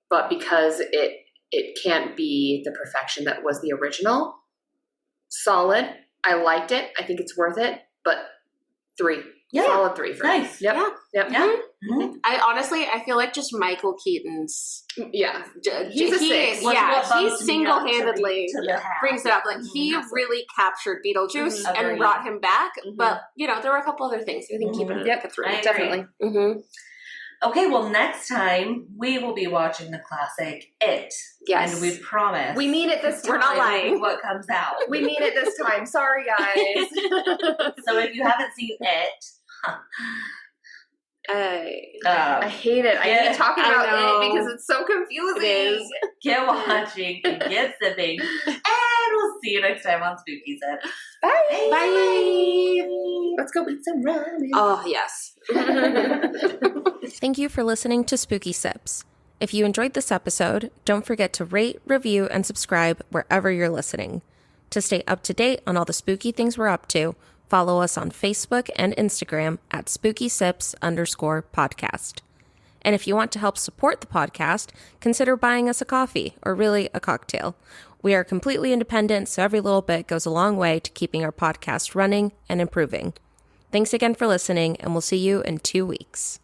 B: But because it can't be the perfection that was the original, solid. I liked it. I think it's worth it. But 3.
A: Yeah.
B: Solid 3 for me.
A: Nice.
B: Yep.
C: Yeah.
B: Yep.
A: Yeah.
C: I feel like just Michael Keaton's.
B: Yeah. He's a six.
C: He single-handedly
A: to the hat.
C: brings it up. Like, he really captured Beetlejuice and brought him back. But, there were a couple other things I think keeping it through.
A: I
B: Definitely.
A: Okay, well, next time we will be watching the classic It.
B: Yes.
A: And we promise.
B: We mean it this time.
C: We're not lying.
A: What comes out.
B: We mean it this time. Sorry, guys.
A: So if you haven't seen It,
B: I hate it. I hate talking about it because it's so confusing.
C: It is.
A: get watching, get sipping, and we'll see you next time on Spooky Sips.
B: Bye.
C: Bye.
B: Let's go eat some ramen.
C: Oh, yes.
D: Thank you for listening to Spooky Sips. If you enjoyed this episode, don't forget to rate, review, and subscribe wherever you're listening. To stay up to date on all the spooky things we're up to, follow us on Facebook and Instagram at spookysips_podcast. And if you want to help support the podcast, consider buying us a coffee, or really a cocktail. We are completely independent, so every little bit goes a long way to keeping our podcast running and improving. Thanks again for listening, and we'll see you in 2 weeks.